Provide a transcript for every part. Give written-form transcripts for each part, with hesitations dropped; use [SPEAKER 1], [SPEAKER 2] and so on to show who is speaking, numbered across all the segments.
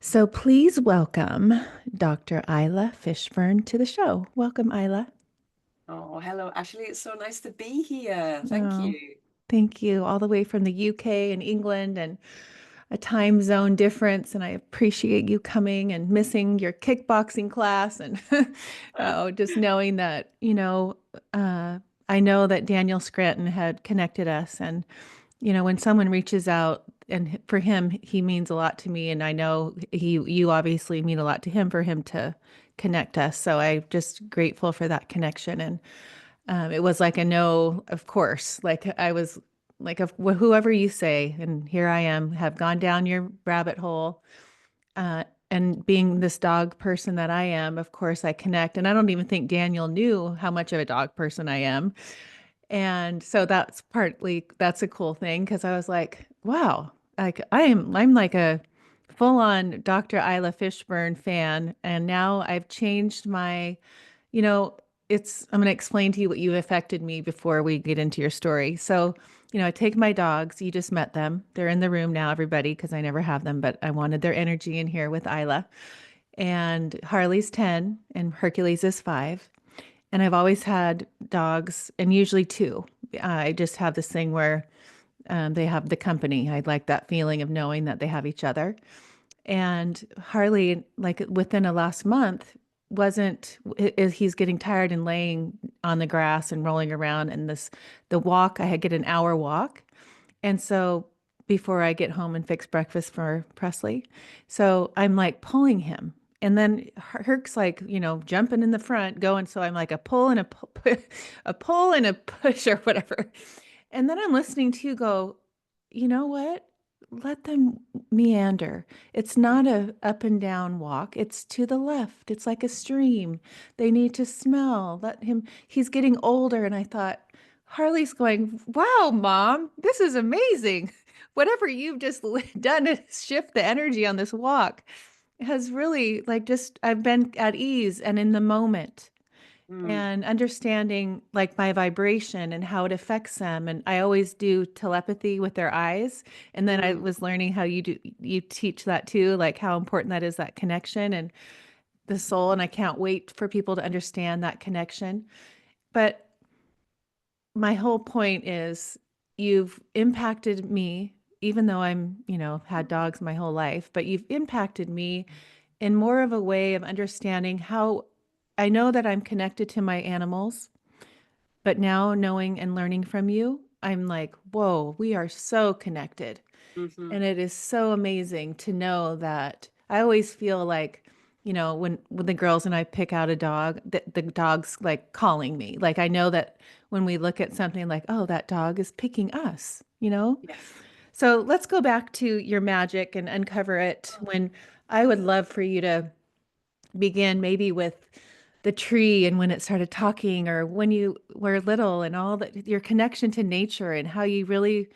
[SPEAKER 1] So please welcome Dr. Isla Fishburn to the show. Welcome, Isla.
[SPEAKER 2] Oh, hello, Ashley. It's so nice to be here. Thank
[SPEAKER 1] Oh,
[SPEAKER 2] you.
[SPEAKER 1] thank you. All the way from the UK and England and a time zone difference. And I appreciate you coming and missing your kickboxing class. And oh, just knowing that, uh, I know that Daniel Scranton had connected us. And, when someone reaches out, and for him, he means a lot to me. And I know you obviously mean a lot to him for him to connect us. So I'm just grateful for that connection. And it was like a no, of course. Like I was like, whoever you say, and here I am, have gone down your rabbit hole. And being this dog person that I am, of course, I connect. And I don't even think Daniel knew how much of a dog person I am. And so that's a cool thing because I was like, wow, like I'm like a full-on Dr. Isla Fishburn fan. And now I've changed my, you know, I'm going to explain to you what you affected me before we get into your story. So, I take my dogs. You just met them. They're in the room now, everybody, because I never have them, but I wanted their energy in here with Isla. And Harley's 10 and Hercules is 5. And I've always had dogs, and usually two. I just have this thing where they have the company. I like that feeling of knowing that they have each other. And Harley, like within the last month, he's getting tired and laying on the grass and rolling around. And the walk, I get an hour walk. And so before I get home and fix breakfast for Presley, so I'm like pulling him. And then Herc's like, jumping in the front, going. So I'm like a pull and a pull and a push or whatever. And then I'm listening to you go, you know what? Let them meander. It's not a up and down walk. It's to the left. It's like a stream. They need to smell. He's getting older. And I thought, Harley's going, wow, mom, this is amazing. Whatever you've just done to shift the energy on this walk has really I've been at ease and in the moment
[SPEAKER 2] Mm,
[SPEAKER 1] and understanding like my vibration and how it affects them. And I always do telepathy with their eyes. And then I
[SPEAKER 2] mm.
[SPEAKER 1] was learning how you teach that too, like how important that is, that connection and the soul. And I can't wait for people to understand that connection. But my whole point is you've impacted me, even though had dogs my whole life, but you've impacted me in more of a way of understanding how I know that I'm connected to my animals, but now knowing and learning from you, I'm like, whoa, we are so connected.
[SPEAKER 2] Hmm.
[SPEAKER 1] And it is so amazing to know that I always feel like, when the girls and I pick out a dog, the dog's like calling me. Like I know that when we look at something like, oh, that dog is picking us.
[SPEAKER 2] Yes.
[SPEAKER 1] So let's go back to your magic and uncover it when I would love for you to begin maybe with the tree and when it started talking or when you were little and all that your connection to nature and how you really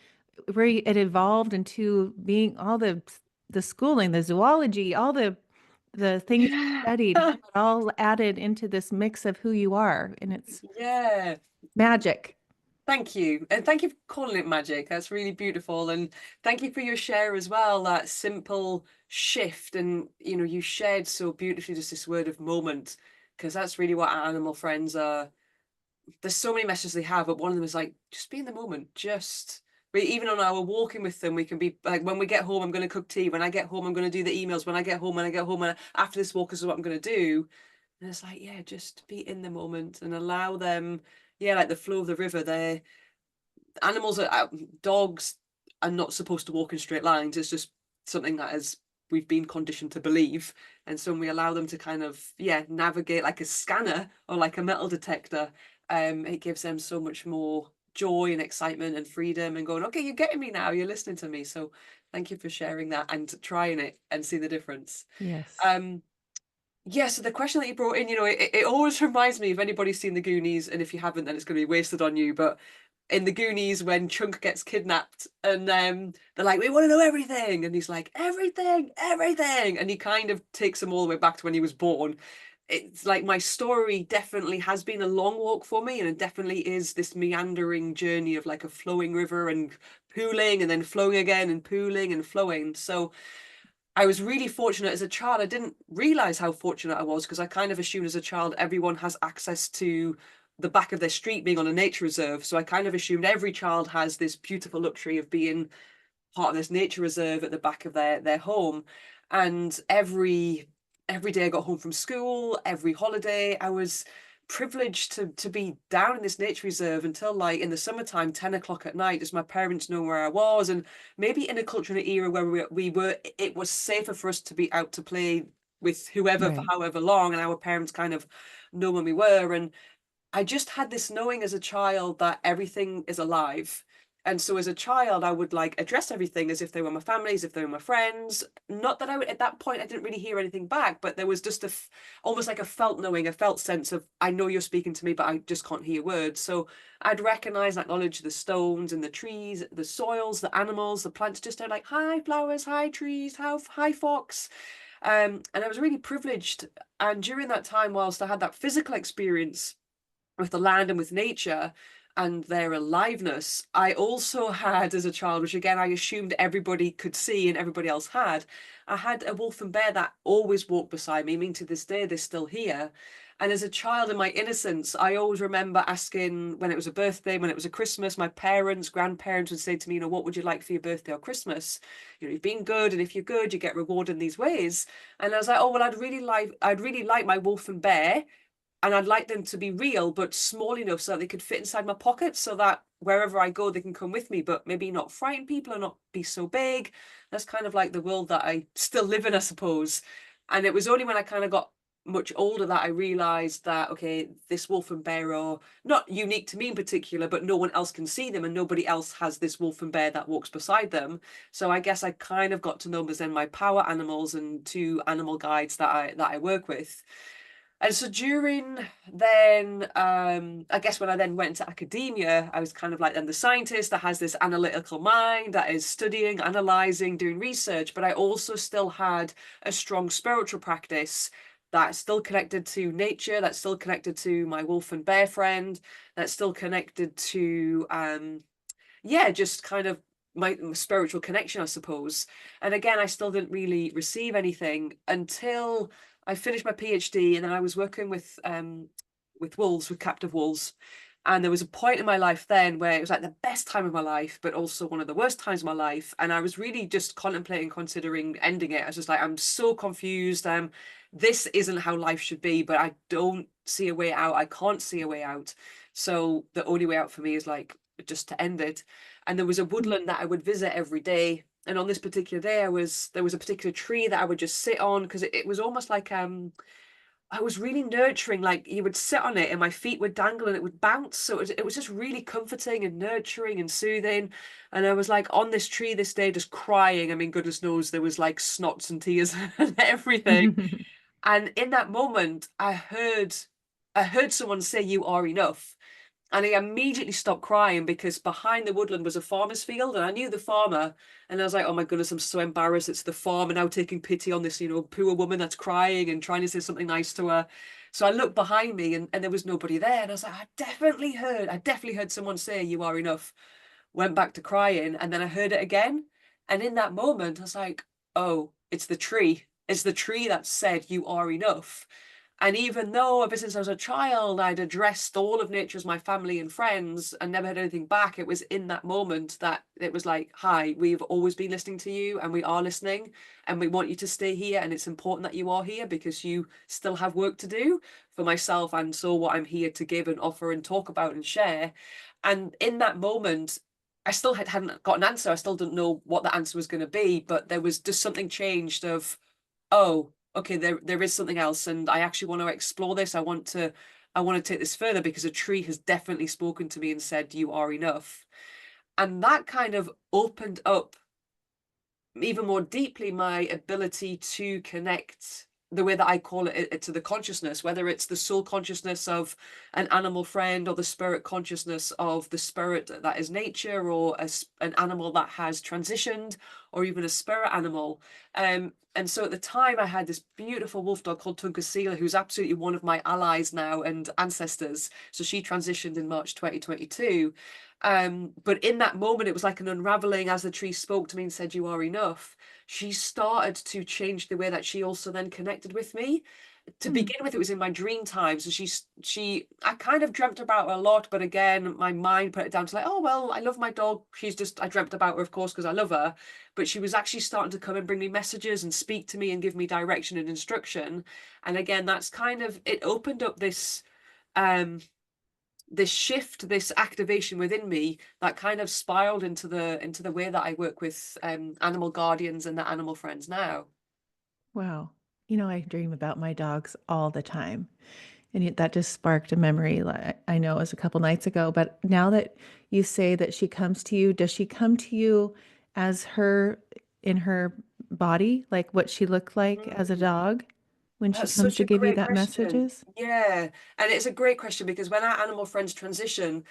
[SPEAKER 1] where it evolved into being all the schooling, the zoology, all the things you
[SPEAKER 2] Yeah.
[SPEAKER 1] studied, how it all added into this mix of who you are, and it's
[SPEAKER 2] Yeah.
[SPEAKER 1] magic.
[SPEAKER 2] Thank you. And thank you for calling it magic. That's really beautiful. And thank you for your share as well, that simple shift. And, you shared so beautifully just this word of moment, because that's really what our animal friends are. There's so many messages they have, but one of them is like, just be in the moment. Even on our walking with them, we can be like, when we get home, I'm going to cook tea. When I get home, I'm going to do the emails. When I get home, and after this walk, this is what I'm going to do. And it's like, yeah, just be in the moment and allow them, yeah, like the flow of the river. They're animals dogs are not supposed to walk in straight lines. It's just something that is we've been conditioned to believe. And so when we allow them to kind of, yeah, navigate like a scanner or like a metal detector, it gives them so much more joy and excitement and freedom and going, okay, you're getting me now, you're listening to me. So thank you for sharing that and trying it and see the difference.
[SPEAKER 1] Yes.
[SPEAKER 2] um yeah, so the question that you brought in, it always reminds me, if anybody's seen the Goonies, and if you haven't, then it's going to be wasted on you. But in the Goonies, when Chunk gets kidnapped, and they're like, "We want to know everything," and he's like, "Everything, everything," and he kind of takes them all the way back to when he was born. It's like my story definitely has been a long walk for me, and it definitely is this meandering journey of like a flowing river and pooling, and then flowing again, and pooling and flowing. So I was really fortunate as a child. I didn't realize how fortunate I was, because I kind of assumed as a child everyone has access to the back of their street being on a nature reserve. So I kind of assumed every child has this beautiful luxury of being part of this nature reserve at the back of their home. And every day I got home from school, every holiday, I was privileged to be down in this nature reserve until, like, in the summertime, 10 o'clock at night, as my parents know where I was. And maybe in a cultural era where we were, it was safer for us to be out to play with whoever for
[SPEAKER 1] Right.
[SPEAKER 2] however long, and our parents kind of know when we were. And I just had this knowing as a child that everything is alive. And so as a child, I would like address everything as if they were my family, as if they were my friends. Not that I would, at that point, I didn't really hear anything back, but there was just almost like a felt knowing, a felt sense of, I know you're speaking to me, but I just can't hear words. So I'd recognize and acknowledge the stones and the trees, the soils, the animals, the plants, just are like, hi flowers, hi trees, hi fox. And I was really privileged. And during that time, whilst I had that physical experience with the land and with nature and their aliveness, I also had, as a child, which again I assumed everybody could see and everybody else had, I had a wolf and bear that always walked beside me. I mean, to this day they're still here. And as a child, in my innocence, I always remember asking, when it was a birthday, when it was a Christmas, my parents, grandparents would say to me, what would you like for your birthday or Christmas? You've been good, and if you're good, you get rewarded in these ways. And I was like, oh well, I'd really like my wolf and bear, and I'd like them to be real but small enough so that they could fit inside my pocket, so that wherever I go they can come with me, but maybe not frighten people and not be so big. That's kind of like the world that I still live in, I suppose. And it was only when I kind of got much older that I realized that, okay, this wolf and bear are not unique to me in particular, but no one else can see them and nobody else has this wolf and bear that walks beside them. So I guess I kind of got to know them as then my power animals and two animal guides that I work with. And so during then, I guess when I then went to academia, I was kind of like then the scientist that has this analytical mind that is studying, analyzing, doing research, but I also still had a strong spiritual practice that's still connected to nature, that's still connected to my wolf and bear friend, that's still connected to, yeah, just kind of my spiritual connection, I suppose. And again, I still didn't really receive anything until I finished my PhD, and then I was working with wolves, with captive wolves. And there was a point in my life then where it was like the best time of my life, but also one of the worst times of my life. And I was really just contemplating, considering ending it. I was just like, I'm so confused. This isn't how life should be, but I don't see a way out. I can't see a way out. So the only way out for me is like just to end it. And there was a woodland that I would visit every day. And on this particular day, there was a particular tree that I would just sit on, because it was almost like I was really nurturing. Like, you would sit on it and my feet would dangle and it would bounce. So it was just really comforting and nurturing and soothing. And I was like on this tree this day just crying. I mean, goodness knows there was like snots and tears and everything. And in that moment, I heard someone say, "You are enough." And I immediately stopped crying, because behind the woodland was a farmer's field, and I knew the farmer. And I was like, oh my goodness, I'm so embarrassed. It's the farmer now taking pity on this, poor woman that's crying and trying to say something nice to her. So I looked behind me, and there was nobody there. And I was like, I definitely heard someone say, "You are enough." Went back to crying, and then I heard it again. And in that moment, I was like, oh, it's the tree. It's the tree that said, "You are enough." And even though ever since I was a child, I'd addressed all of nature as my family and friends and never had anything back, it was in that moment that it was like, hi, we've always been listening to you, and we are listening, and we want you to stay here. And it's important that you are here because you still have work to do for myself. And so what I'm here to give and offer and talk about and share. And in that moment, I still hadn't got an answer. I still didn't know what the answer was going to be, but there was just something changed of, oh, okay, there is something else, and I actually want to explore this. I want to take this further, because a tree has definitely spoken to me and said, "You are enough." And that kind of opened up even more deeply my ability to connect the way that I call it to the consciousness, whether it's the soul consciousness of an animal friend, or the spirit consciousness of the spirit that is nature, or an animal that has transitioned, or even a spirit animal. And so at the time, I had this beautiful wolf dog called Tunkasila, who's absolutely one of my allies now and ancestors. So she transitioned in March 2022. But in that moment, it was like an unraveling as the tree spoke to me and said, "You are enough." she started to change the way that she also then connected with me. To
[SPEAKER 1] Hmm.
[SPEAKER 2] begin with, it was in my dream time. So I kind of dreamt about her a lot, but again, my mind put it down to like, oh, well, I love my dog. I dreamt about her, of course, because I love her. But she was actually starting to come and bring me messages and speak to me and give me direction and instruction. And again, that's kind of, it opened up um, this shift, this activation within me that kind of spiraled into the way that I work with animal guardians and the animal friends now.
[SPEAKER 1] Wow. I dream about my dogs all the time. And that just sparked a memory. I know it was a couple nights ago, but now that you say that she comes to you, does she come to you as her in her body, like what she looked like as a
[SPEAKER 2] Mm.
[SPEAKER 1] dog when she
[SPEAKER 2] That's
[SPEAKER 1] comes
[SPEAKER 2] such
[SPEAKER 1] to
[SPEAKER 2] a
[SPEAKER 1] give you
[SPEAKER 2] great
[SPEAKER 1] that
[SPEAKER 2] question.
[SPEAKER 1] messages?
[SPEAKER 2] Yeah. And it's a great question because when our animal friends transition,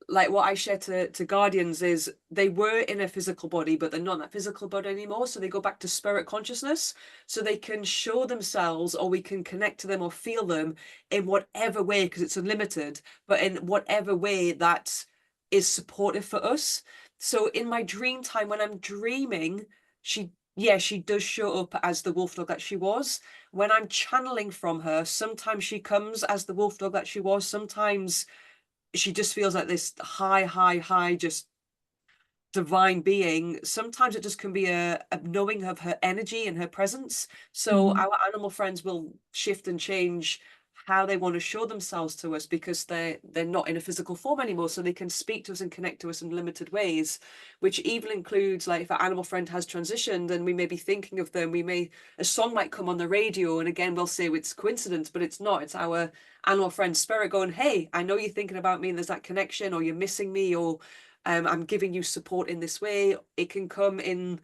[SPEAKER 2] like what I share to guardians is they were in a physical body, but they're not in that physical body anymore. So they go back to spirit consciousness. So they can show themselves or we can connect to them or feel them in whatever way, because it's unlimited, but in whatever way that is supportive for us. So in my dream time, when I'm dreaming, she does show up as the wolf dog that she was. When I'm channeling from her, sometimes she comes as the wolf dog that she was. Sometimes she just feels like this high, just divine being. Sometimes it just can be a knowing of her energy and her presence. So
[SPEAKER 1] Hmm.
[SPEAKER 2] our animal friends will shift and change how they want to show themselves to us because they're not in a physical form anymore, so they can speak to us and connect to us in limited ways, which even includes like if our animal friend has transitioned and we may be thinking of them, a song might come on the radio, and again we'll say it's coincidence, but it's not. It's our animal friend spirit going, hey, I know you're thinking about me and there's that connection, or you're missing me, or I'm giving you support in this way. It can come in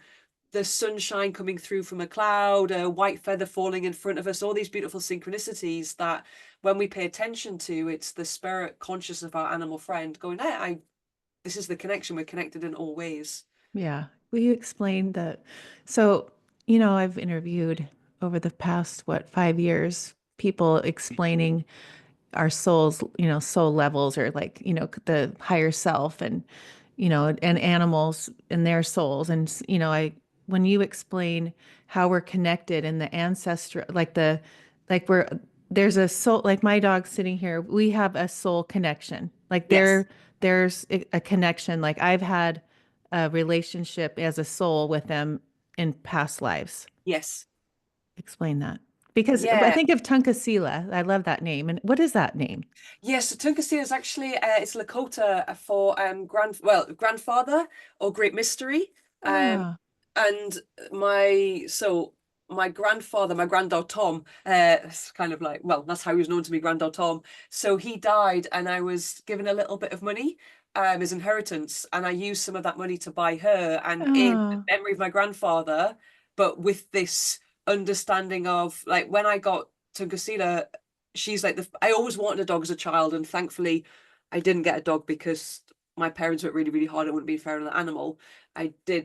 [SPEAKER 2] the sunshine coming through from a cloud, a white feather falling in front of us, all these beautiful synchronicities that when we pay attention to, it's the spirit conscious of our animal friend going, hey, this is the connection. We're connected in all ways.
[SPEAKER 1] Yeah. Will you explain that? So, I've interviewed over the past, 5 years, people explaining our souls, soul levels or like, the higher self and animals and their souls. And, when you explain how we're connected and the ancestor, like there's a soul, like my dog sitting here, we have a soul connection. Like
[SPEAKER 2] Yes.
[SPEAKER 1] there's a connection. Like I've had a relationship as a soul with them in past lives.
[SPEAKER 2] Yes.
[SPEAKER 1] Explain that. Because I
[SPEAKER 2] Yeah.
[SPEAKER 1] think of Tunkasila. I love that name. And what is that name?
[SPEAKER 2] Yes, so Tunkasi is actually it's Lakota for grandfather or great mystery. Um
[SPEAKER 1] Ah,
[SPEAKER 2] and my grandfather, my granddad Tom, it's kind of like, well, that's how he was known to me, Granddad Tom. So he died and I was given a little bit of money as inheritance, and I used some of that money to buy her, and in
[SPEAKER 1] ah,
[SPEAKER 2] memory of my grandfather, but with this understanding of like when I got Tunkasila, she's like I always wanted a dog as a child, and thankfully I didn't get a dog because my parents worked really, really hard. It wouldn't be fair on the animal.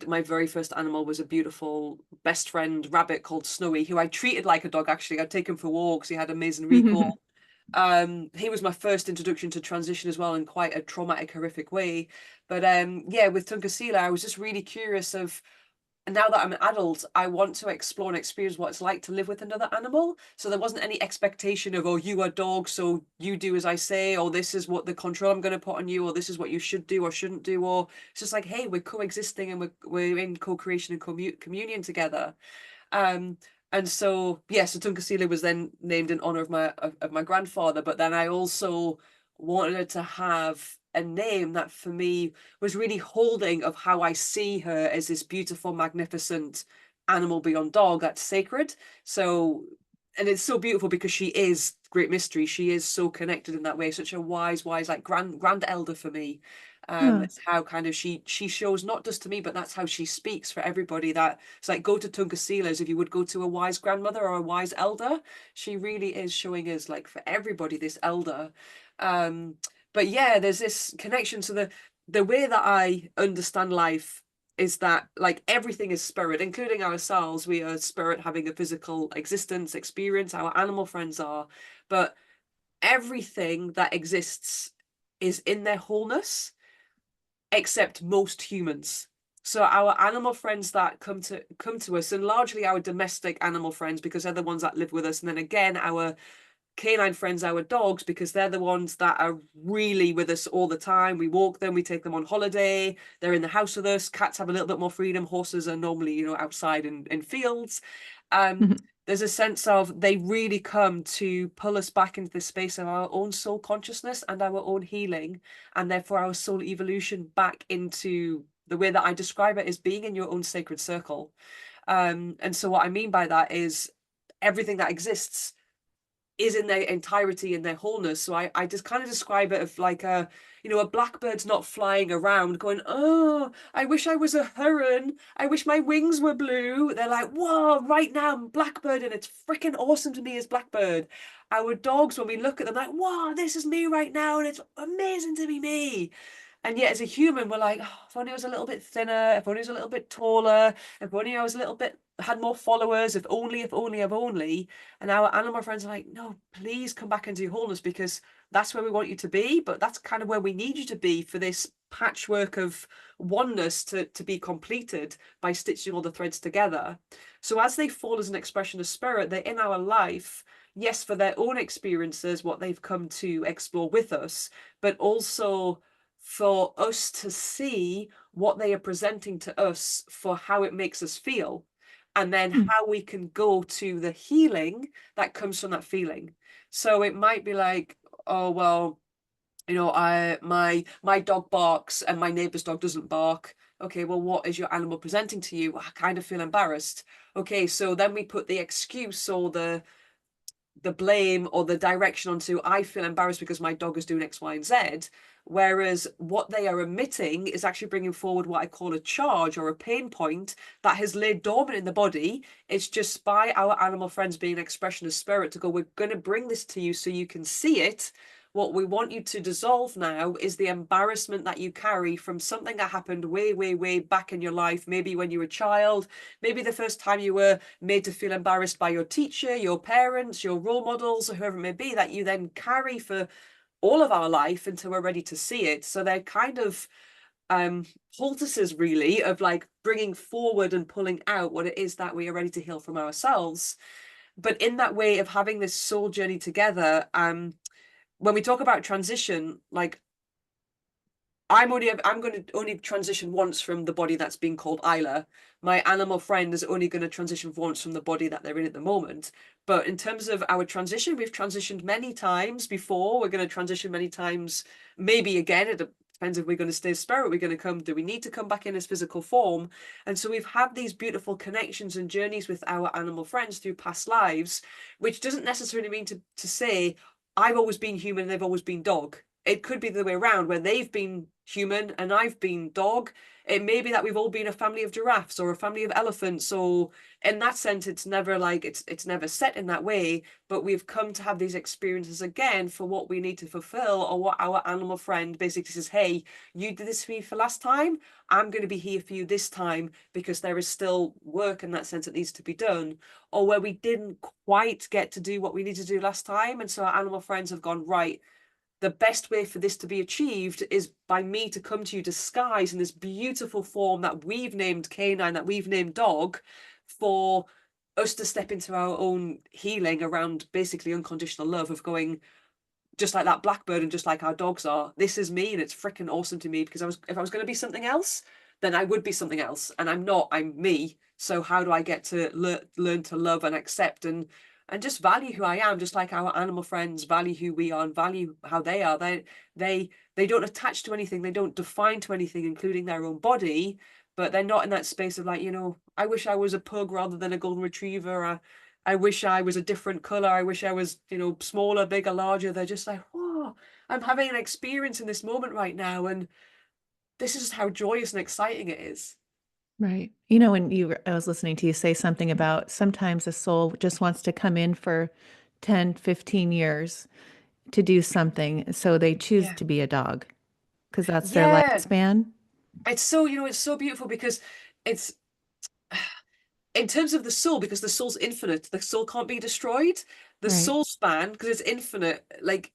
[SPEAKER 2] My very first animal was a beautiful best friend rabbit called Snowy, who I treated like a dog actually. I'd take him for walks. He had amazing recall. He was my first introduction to transition as well in quite a traumatic, horrific way. But yeah, with Tunkasila, I was just really curious of, and now that I'm an adult, I want to explore and experience what it's like to live with another animal. So there wasn't any expectation of, oh, you are dog, so you do as I say, or this is what the control I'm going to put on you, or this is what you should do or shouldn't do, or it's just like, hey, we're coexisting and we're in co-creation and communion together. Um, and so yeah, so Tunkasila was then named in honor of my grandfather, but then I also wanted to have a name that for me was really holding of how I see her as this beautiful, magnificent animal beyond dog that's sacred. So, and it's so beautiful because she is great mystery. She is so connected in that way, such a wise, like grand elder for me.
[SPEAKER 1] huh.
[SPEAKER 2] It's how kind of she shows not just to me, but that's how she speaks for everybody. That it's like go to Tunkasila as if you would go to a wise grandmother or a wise elder. She really is showing us like for everybody this elder. Um, but yeah, there's this connection. So the way that I understand life is that like everything is spirit, including ourselves. We are spirit having a physical existence, experience. Our animal friends are, but everything that exists is in their wholeness except most humans. So our animal friends that come to us, and largely our domestic animal friends, because they're the ones that live with us, and then again our canine friends, our dogs, because they're the ones that are really with us all the time. We walk them, we take them on holiday, they're in the house with us. Cats have a little bit more freedom. Horses are normally, outside in fields. Um,
[SPEAKER 1] Mhm.
[SPEAKER 2] there's a sense of they really come to pull us back into the space of our own soul consciousness and our own healing, and therefore our soul evolution back into the way that I describe it as being in your own sacred circle. And so what I mean by that is everything that exists is in their entirety, in their wholeness. So I just kind of describe it of like a blackbird's not flying around going, oh, I wish I was a heron. I wish my wings were blue. They're like, whoa, right now I'm blackbird and it's freaking awesome to me as blackbird. Our dogs, when we look at them, like, wow, this is me right now and it's amazing to be me. And yet, as a human, we're like, oh, if only I was a little bit thinner, if only I was a little bit taller, if only I was a little bit, had more followers, if only, if only, if only. And our animal friends are like, no, please come back into your wholeness because that's where we want you to be. But that's kind of where we need you to be for this patchwork of oneness to be completed by stitching all the threads together. So as they fall as an expression of spirit, they're in our life, yes, for their own experiences, what they've come to explore with us, but also for us to see what they are presenting to us for how it makes us feel, and then
[SPEAKER 1] Mm.
[SPEAKER 2] how we can go to the healing that comes from that feeling. So it might be like, oh well, I my dog barks and my neighbor's dog doesn't bark. Okay, well, what is your animal presenting to you? I kind of feel embarrassed. Okay, so then we put the excuse or the blame or the direction onto I feel embarrassed because my dog is doing X, Y, and Z. Whereas what they are emitting is actually bringing forward what I call a charge or a pain point that has laid dormant in the body. It's just by our animal friends being an expression of spirit to go, we're going to bring this to you so you can see it. What we want you to dissolve now is the embarrassment that you carry from something that happened way, way, way back in your life. Maybe when you were a child, maybe the first time you were made to feel embarrassed by your teacher, your parents, your role models, or whoever it may be, that you then carry for all of our life until we're ready to see it. So they're kind of poultices, really, of like bringing forward and pulling out what it is that we are ready to heal from ourselves. But in that way of having this soul journey together, when we talk about transition, like I'm going to only transition once from the body that's being called Isla. My animal friend is only going to transition once from the body that they're in at the moment. But in terms of our transition, we've transitioned many times before. We're going to transition many times, maybe again. It depends if we're going to stay spirit. We're going to come. Do we need to come back in as physical form? And so we've had these beautiful connections and journeys with our animal friends through past lives, which doesn't necessarily mean to say I've always been human and they've always been dog. It could be the way around where they've been human and I've been dog. It may be that we've all been a family of giraffes or a family of elephants, or in that sense it's never like it's never set in that way, but we've come to have these experiences again for what we need to fulfill, or what our animal friend basically says, hey, you did this for me for last time, I'm going to be here for you this time, because there is still work in that sense that needs to be done, or where we didn't quite get to do what we needed to do last time, and so our animal friends have gone, right, the best way for this to be achieved is by me to come to you disguised in this beautiful form that we've named canine, that we've named dog, for us to step into our own healing around basically unconditional love, of going, just like that blackbird and just like our dogs are, this is me and it's freaking awesome to me, because if I was going to be something else, then I would be something else, and I'm not, I'm me. So how do I get to learn to love and accept and just value who I am, just like our animal friends value who we are and value how they are. They don't attach to anything, they don't define to anything, including their own body, but they're not in that space of like, I wish I was a pug rather than a golden retriever. I wish I was a different color. I wish I was, smaller, bigger, larger. They're just like, whoa, I'm having an experience in this moment right now. And this is how joyous and exciting it is.
[SPEAKER 1] Right. I was listening to you say something about sometimes a soul just wants to come in for 10, 15 years to do something. So they choose
[SPEAKER 2] Yeah.
[SPEAKER 1] to be a dog because that's their
[SPEAKER 2] Yeah.
[SPEAKER 1] lifespan.
[SPEAKER 2] It's so beautiful because it's, in terms of the soul, because the soul's infinite, the soul can't be destroyed. The
[SPEAKER 1] Right.
[SPEAKER 2] soul span, because it's infinite, like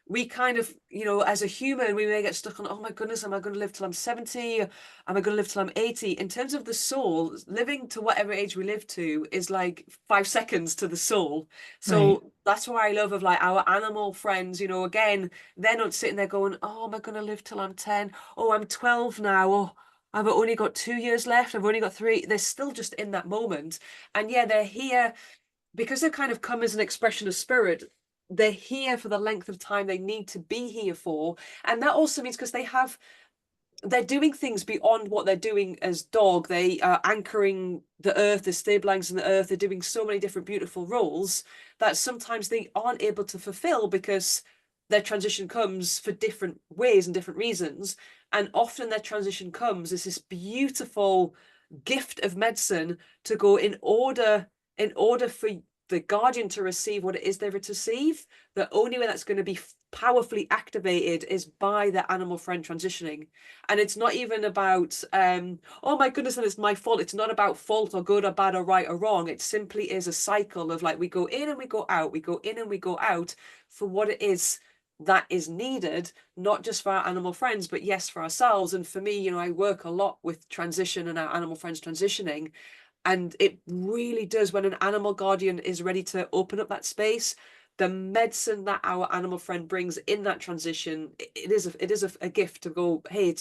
[SPEAKER 2] we kind of, you know, as a human, we may get stuck on, oh my goodness, am I going to live till I'm 70? Am I going to live till I'm 80? In terms of the soul, living to whatever age we live to is like 5 seconds to the soul.
[SPEAKER 1] Right.
[SPEAKER 2] So that's what I love of like our animal friends, you know, again, they're not sitting there going, oh, am I going to live till I'm 10? Oh, I'm 12 now. Oh, I've only got 2 years left. I've only got three. They're still just in that moment. And yeah, they're here because they've kind of come as an expression of spirit. They're here for the length of time they need to be here for. And that also means because they're doing things beyond what they're doing as dog. They are anchoring the earth, they're stabilizing the earth, they're doing so many different beautiful roles that sometimes they aren't able to fulfill because their transition comes for different ways and different reasons. And often their transition comes as this beautiful gift of medicine to go in order for the guardian to receive what it is they're to receive. The only way that's going to be powerfully activated is by the animal friend transitioning. And it's not even about oh my goodness, and it's my fault. It's not about fault or good or bad or right or wrong. It simply is a cycle of like we go in and we go out, we go in and we go out for what it is that is needed, not just for our animal friends, but yes, for ourselves. And for me, you know, I work a lot with transition and our animal friends transitioning. And it really does, when an animal guardian is ready to open up that space, the medicine that our animal friend brings in that transition, it is a gift to go, hey,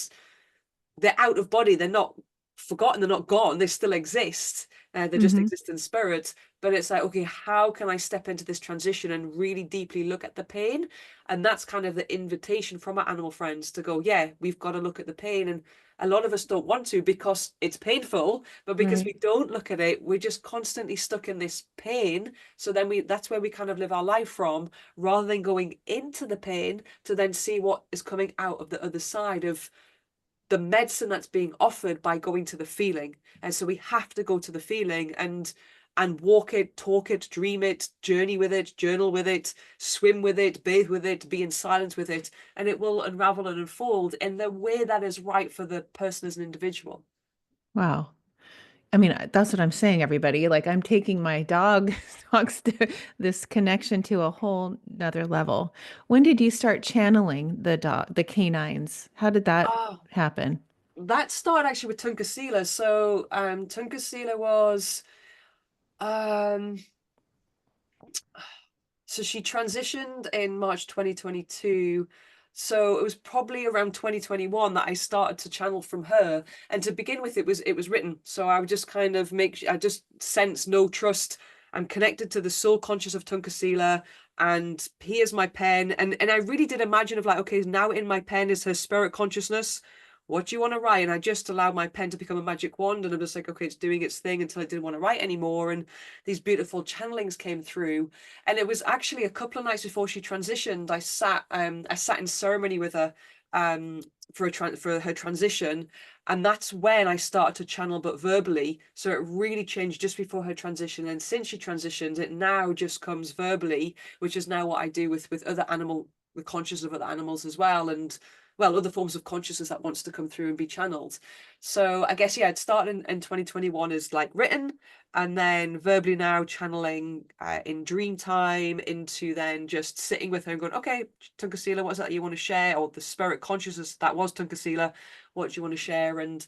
[SPEAKER 2] they're out of body, they're not forgotten, they're not gone, they still exist, they just
[SPEAKER 1] Mm-hmm.
[SPEAKER 2] exist in spirit. But it's like, okay, how can I step into this transition and really deeply look at the pain? And that's kind of the invitation from our animal friends to go, yeah, we've got to look at the pain. And a lot of us don't want to because it's painful, but because
[SPEAKER 1] Right.
[SPEAKER 2] we don't look at it, we're just constantly stuck in this pain. So then that's where we kind of live our life from, rather than going into the pain to then see what is coming out of the other side of the medicine that's being offered by going to the feeling. And so we have to go to the feeling and walk it, talk it, dream it, journey with it, journal with it, swim with it, bathe with it, be in silence with it, and it will unravel and unfold in the way that is right for the person as an individual.
[SPEAKER 1] Wow. I mean, that's what I'm saying, everybody. Like I'm taking my dog dogs to this connection to a whole nother level. When did you start channeling the canines? How did that
[SPEAKER 2] Oh,
[SPEAKER 1] happen?
[SPEAKER 2] that started actually with Tunkasila. So Tunkasila was um so she transitioned in March 2022. So it was probably around 2021 that I started to channel from her. And to begin with, it was written. So I would just kind of I just sense no trust. I'm connected to the soul conscious of Tunkasila, and here's my pen. And I really did imagine of like, okay, now in my pen is her spirit consciousness. What do you want to write? And I just allowed my pen to become a magic wand, and I'm just like, okay, it's doing its thing until I didn't want to write anymore. And these beautiful channelings came through. And it was actually a couple of nights before she transitioned. I sat in ceremony with her for her transition, and that's when I started to channel, but verbally. So it really changed just before her transition, and since she transitioned, it now just comes verbally, which is now what I do with the consciousness of other animals as well, and well, other forms of consciousness that wants to come through and be channeled. So I guess yeah, it started in 2021 as like written, and then verbally now channeling in dream time into then just sitting with her and going, okay, Tunkasila, what's that you want to share? Or the spirit consciousness that was Tunkasila, what do you want to share? And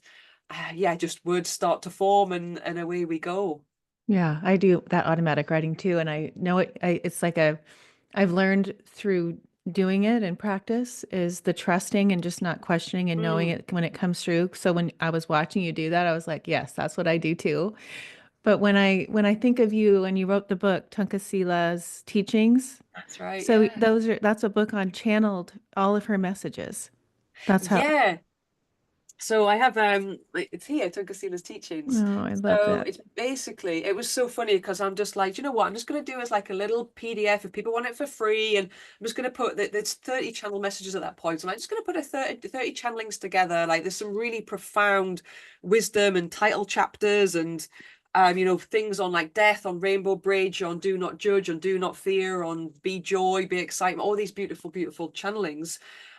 [SPEAKER 2] yeah, just words start to form, and away we go.
[SPEAKER 1] Yeah, I do that automatic writing too. And I know it's like I've learned through doing it in practice is the trusting and just not questioning and knowing
[SPEAKER 2] Mm,
[SPEAKER 1] it when it comes through. So when I was watching you do that, I was like, yes, that's what I do too. But when I think of you and you wrote the book, Tunkasila's Teachings,
[SPEAKER 2] that's right.
[SPEAKER 1] so
[SPEAKER 2] Yeah.
[SPEAKER 1] that's a book on channeled all of her messages. That's how,
[SPEAKER 2] Yeah. So I have it's here, Tunkasila's teachings.
[SPEAKER 1] oh, I love
[SPEAKER 2] So
[SPEAKER 1] that.
[SPEAKER 2] it's basically, it was so funny because I'm just like, you know what, I'm just gonna do as like a little PDF if people want it for free, and I'm just gonna put that there's 30 channel messages at that point. So I'm just gonna put a 30 channelings together. Like there's some really profound wisdom and title chapters, and things on like death, on rainbow bridge, on do not judge, on do not fear, on be joy, be excitement, all these beautiful, beautiful channelings.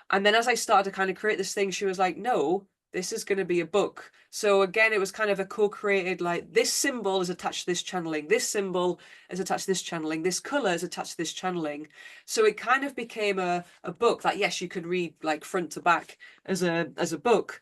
[SPEAKER 2] And then as I started to kind of create this thing, she was like, no. This is going to be a book. So again, it was kind of a co-created, like, this symbol is attached to this channeling, this symbol is attached to this channeling, this color is attached to this channeling. So it kind of became a book that, yes, you could read like front to back as a book.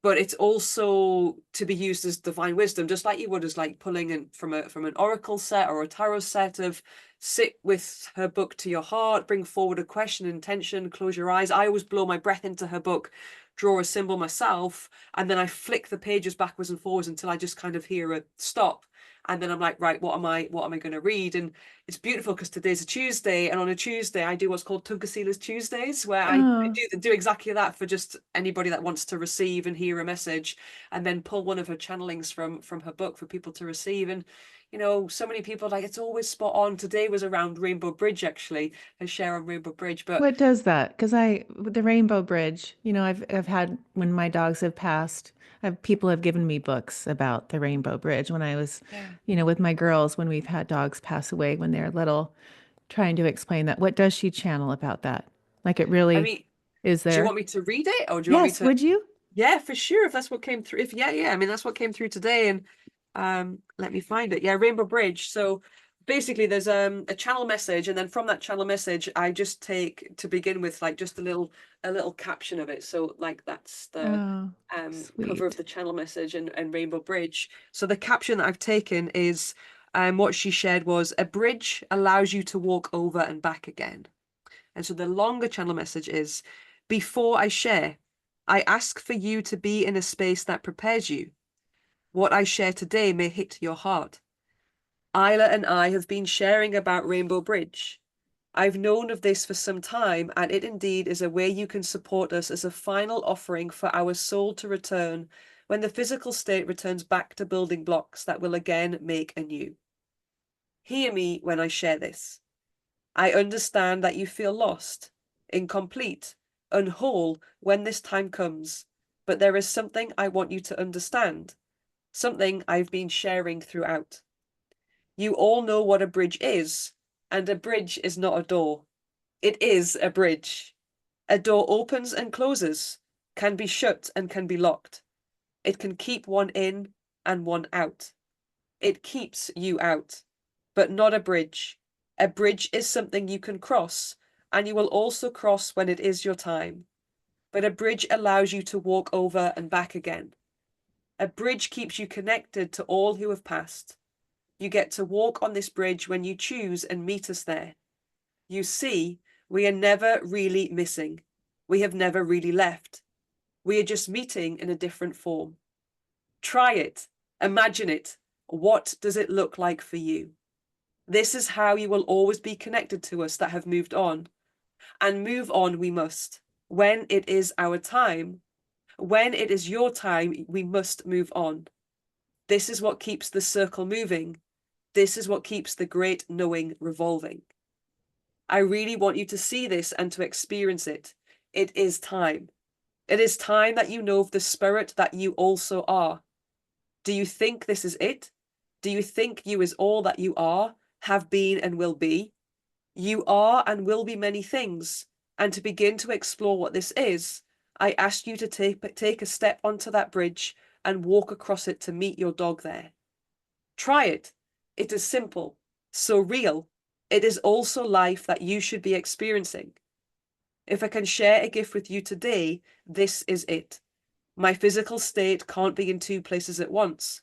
[SPEAKER 2] But it's also to be used as divine wisdom, just like you would as like pulling in from an oracle set or a tarot set of sit with her book to your heart, bring forward a question, intention, close your eyes. I always blow my breath into her book, draw a symbol myself, and then I flick the pages backwards and forwards until I just kind of hear a stop. And then I'm like, right, what am I going to read? And it's beautiful because today's a Tuesday, and on a Tuesday I do what's called Tunkasila's Tuesdays, where I
[SPEAKER 1] Oh,
[SPEAKER 2] do exactly that for just anybody that wants to receive and hear a message, and then pull one of her channelings from her book for people to receive. And you know, so many people are like, it's always spot on. Today was around Rainbow Bridge, actually, a share on Rainbow Bridge. But
[SPEAKER 1] what does that? Because the Rainbow Bridge, I've had when my dogs have passed, people have given me books about the Rainbow Bridge when I was,
[SPEAKER 2] yeah,
[SPEAKER 1] with my girls when we've had dogs pass away when they're little, trying to explain that. What does she channel about that? Like it
[SPEAKER 2] I
[SPEAKER 1] really
[SPEAKER 2] mean,
[SPEAKER 1] is
[SPEAKER 2] do you
[SPEAKER 1] there?
[SPEAKER 2] want me to read it, or do you want me
[SPEAKER 1] Yes,
[SPEAKER 2] to?
[SPEAKER 1] would you?
[SPEAKER 2] Yeah, for sure. If that's what came through. If yeah, I mean that's what came through today. And let me find it. Yeah, Rainbow Bridge. So basically there's a channel message, and then from that channel message I just take to begin with like just a little caption of it. So like that's the
[SPEAKER 1] Oh,
[SPEAKER 2] cover of
[SPEAKER 1] sweet.
[SPEAKER 2] the channel message and Rainbow Bridge. So the caption that I've taken is what she shared was, a bridge allows you to walk over and back again. And so the longer channel message is, before I share, I ask for you to be in a space that prepares you. What I share today may hit your heart. Isla and I have been sharing about Rainbow Bridge. I've known of this for some time, and it indeed is a way you can support us as a final offering for our soul to return when the physical state returns back to building blocks that will again make anew. Hear me when I share this. I understand that you feel lost, incomplete, unwhole when this time comes, but there is something I want you to understand, something I've been sharing throughout. You all know what a bridge is, and a bridge is not a door. It is a bridge. A door opens and closes, can be shut and can be locked. It can keep one in and one out. It keeps you out, but not a bridge. A bridge is something you can cross, and you will also cross when it is your time. But a bridge allows you to walk over and back again. A bridge keeps you connected to all who have passed. You get to walk on this bridge when you choose and meet us there. You see, we are never really missing. We have never really left. We are just meeting in a different form. Try it. Imagine it. What does it look like for you? This is how you will always be connected to us that have moved on. And move on we must. When it is our time, when it is your time, we must move on. This is what keeps the circle moving. This is what keeps the great knowing revolving. I really want you to see this and to experience it. It is time. It is time that you know of the spirit that you also are. Do you think this is it? Do you think you is all that you are, have been and will be? You are and will be many things. And to begin to explore what this is, I ask you to take a step onto that bridge and walk across it to meet your dog there. Try it. It is simple, so real. It is also life that you should be experiencing. If I can share a gift with you today, this is it. My physical state can't be in two places at once.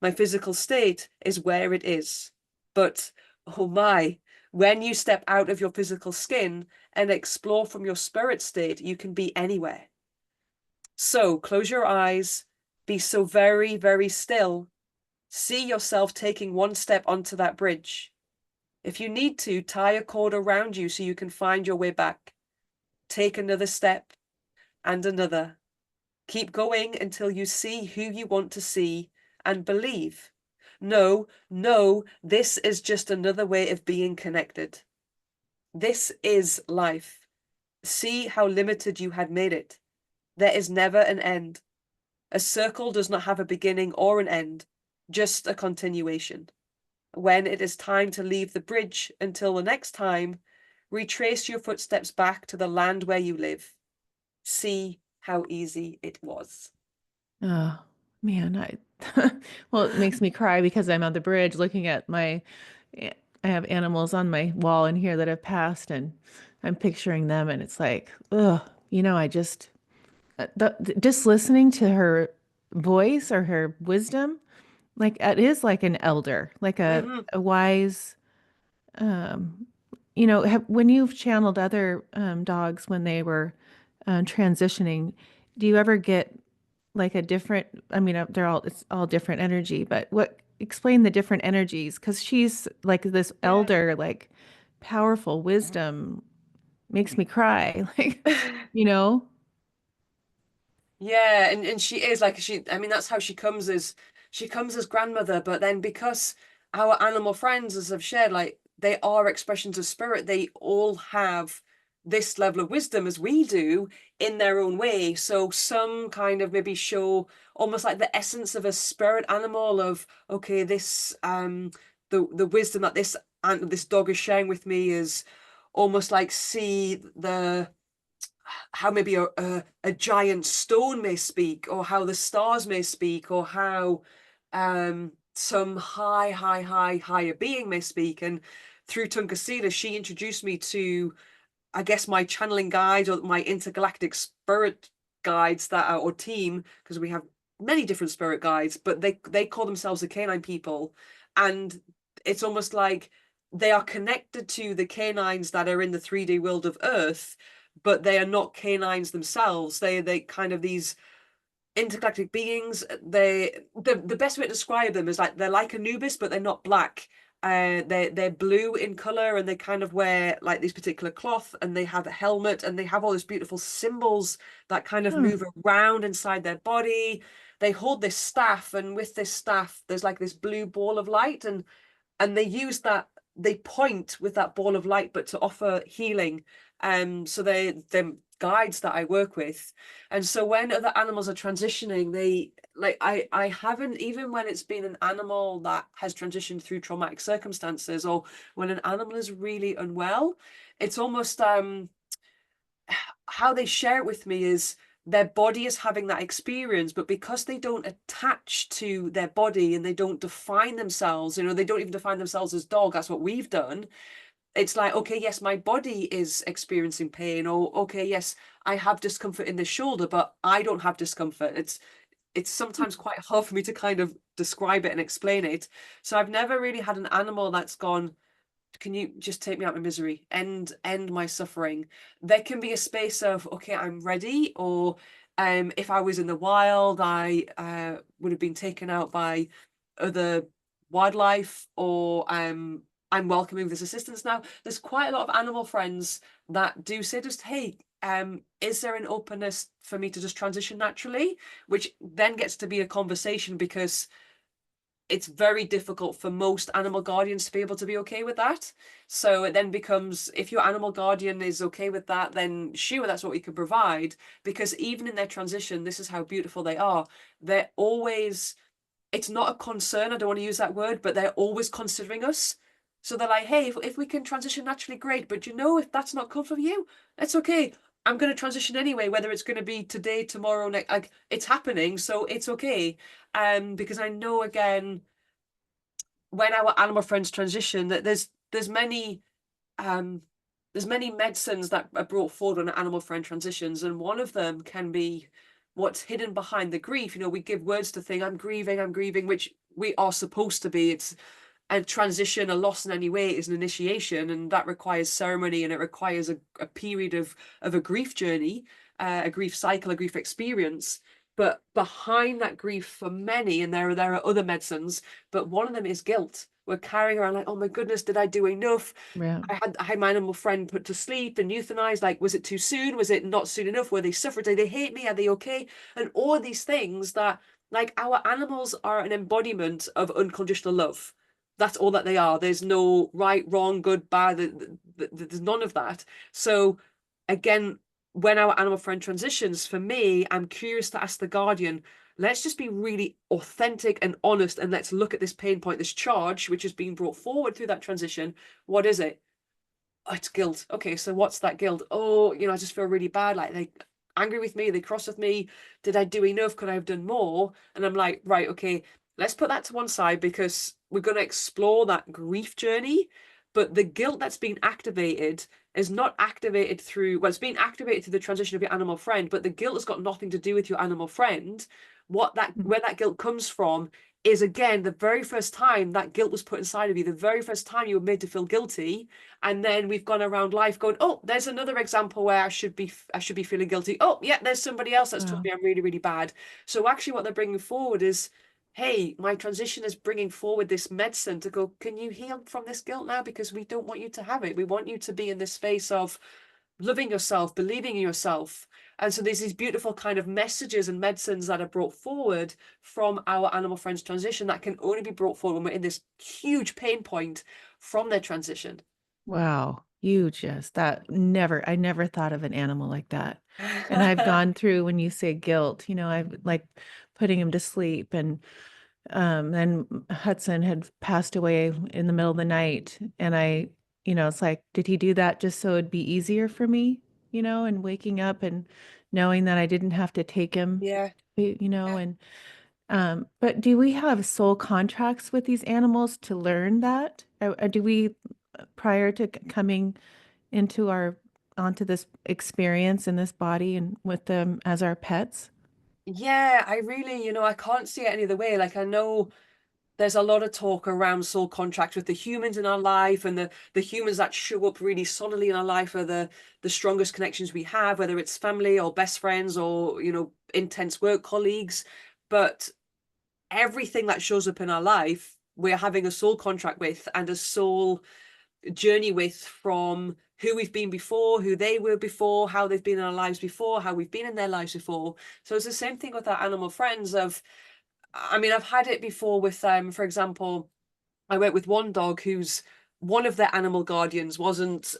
[SPEAKER 2] My physical state is where it is. But, oh my, when you step out of your physical skin and explore from your spirit state, you can be anywhere. So close your eyes, be so very, very still. See yourself taking one step onto that bridge. If you need to, tie a cord around you so you can find your way back. Take another step and another. Keep going until you see who you want to see and believe. No, no, this is just another way of being connected. This is life. See how limited you had made it. There is never an end. A circle does not have a beginning or an end, just a continuation. When it is time to leave the bridge until the next time, retrace your footsteps back to the land where you live. See how easy it was.
[SPEAKER 1] Oh man, well, it makes me cry because I'm on the bridge looking at I have animals on my wall in here that have passed, and I'm picturing them, and it's like, ugh, I just just listening to her voice or her wisdom, like it is like an elder, like
[SPEAKER 2] Hmm.
[SPEAKER 1] a wise, um, when you've channeled other dogs when they were transitioning, do you ever get like a different, I mean, it's all different energy, but explain the different energies? Because she's like this elder, like powerful wisdom makes me cry. Like,
[SPEAKER 2] Yeah.
[SPEAKER 1] you know?
[SPEAKER 2] Yeah, and she is like I mean that's how she comes as grandmother, but then because our animal friends, as I've shared, like they are expressions of spirit, they all have this level of wisdom as we do in their own way. So some kind of maybe show almost like the essence of a spirit animal of, okay, this the wisdom that this dog is sharing with me is almost like see the how maybe a giant stone may speak, or how the stars may speak, or how some higher being may speak. And through Tunkasila, she introduced me to, I guess, my channeling guides or my intergalactic spirit guides that are, or team, because we have many different spirit guides, but they call themselves the Canine People. And it's almost like they are connected to the canines that are in the 3D world of Earth, but they are not canines themselves. They kind of these intergalactic beings. The best way to describe them is like they're like Anubis, but they're not black. They're blue in color, and they kind of wear like these particular cloth, and they have a helmet, and they have all these beautiful symbols that kind of
[SPEAKER 1] Huh.
[SPEAKER 2] move around inside their body. They hold this staff, and with this staff, there's like this blue ball of light, and they use that, they point with that ball of light, but to offer healing. So they're guides that I work with. And so when other animals are transitioning, they like I haven't, even when it's been an animal that has transitioned through traumatic circumstances, or when an animal is really unwell, it's almost how they share it with me is their body is having that experience, but because they don't attach to their body and they don't define themselves, they don't even define themselves as dog. That's what we've done. It's like, okay, yes, my body is experiencing pain, or okay, yes, I have discomfort in the shoulder, but I don't have discomfort. It's sometimes quite hard for me to kind of describe it and explain it. So I've never really had an animal that's gone, can you just take me out of my misery, end my suffering? There can be a space of, okay, I'm ready, or if I was in the wild, I would have been taken out by other wildlife, or I'm welcoming this assistance now. There's quite a lot of animal friends that do say just, hey, is there an openness for me to just transition naturally? Which then gets to be a conversation, because it's very difficult for most animal guardians to be able to be okay with that. So it then becomes, if your animal guardian is okay with that, then sure, that's what we can provide. Because even in their transition, this is how beautiful they are. They're always, it's not a concern, I don't want to use that word, but they're always considering us. So they're like, hey, if we can transition naturally, great. But if that's not good for you, it's okay. I'm going to transition anyway, whether it's going to be today, tomorrow, next, like it's happening. So it's okay. Because I know, again, when our animal friends transition, that um there's many medicines that are brought forward when an animal friend transitions, and one of them can be what's hidden behind the grief. We give words to things, I'm grieving, which we are supposed to be. It's a transition, a loss in any way is an initiation, and that requires ceremony, and it requires a period of a grief journey, a grief cycle, a grief experience. But behind that grief for many, and there are other medicines, but one of them is guilt. We're carrying around like, oh my goodness, did I do enough?
[SPEAKER 1] Yeah.
[SPEAKER 2] I had my animal friend put to sleep and euthanized. Like, was it too soon? Was it not soon enough? Were they suffered? Did they hate me? Are they okay? And all these things that, like, our animals are an embodiment of unconditional love. That's all that they are. There's no right, wrong, good, bad. There's none of that. So, again, when our animal friend transitions, for me, I'm curious to ask the guardian, let's just be really authentic and honest, and let's look at this pain point, this charge, which has been brought forward through that transition. What is it? Oh, it's guilt. Okay, so what's that guilt? Oh, I just feel really bad. Like angry with me? Are they cross with me? Did I do enough? Could I have done more? And I'm like, right, okay, let's put that to one side, because we're going to explore that grief journey. But the guilt that's been activated is not activated through, well, it's being activated through the transition of your animal friend, but the guilt has got nothing to do with your animal friend. Where that guilt comes from is, again, the very first time that guilt was put inside of you, the very first time you were made to feel guilty. And then we've gone around life going, oh, there's another example where I should be feeling guilty. Oh yeah, there's somebody else that's told
[SPEAKER 1] Wow.
[SPEAKER 2] me I'm really, really bad. So actually what they're bringing forward is, hey, my transition is bringing forward this medicine to go, can you heal from this guilt now? Because we don't want you to have it. We want you to be in this space of loving yourself, believing in yourself. And so there's these beautiful kind of messages and medicines that are brought forward from our animal friends transition that can only be brought forward when we're in this huge pain point from their transition.
[SPEAKER 1] Wow. You just I never thought of an animal like that. And I've gone through, when you say guilt, I've like putting him to sleep, and Hudson had passed away in the middle of the night. And it's like, did he do that just so it'd be easier for me, and waking up and knowing that I didn't have to take him,
[SPEAKER 2] Yeah. Yeah.
[SPEAKER 1] and but do we have soul contracts with these animals to learn that? Or do we, prior to coming into onto this experience in this body and with them as our pets?
[SPEAKER 2] Yeah, I really, I can't see it any other way. Like, I know there's a lot of talk around soul contracts with the humans in our life, and the humans that show up really solidly in our life are the strongest connections we have, whether it's family or best friends or, intense work colleagues. But everything that shows up in our life, we're having a soul contract with and a soul journey with, from who we've been before, who they were before, how they've been in our lives before, how we've been in their lives before. So it's the same thing with our animal friends. I've had it before with for example, I work with one dog who's one of their animal guardians wasn't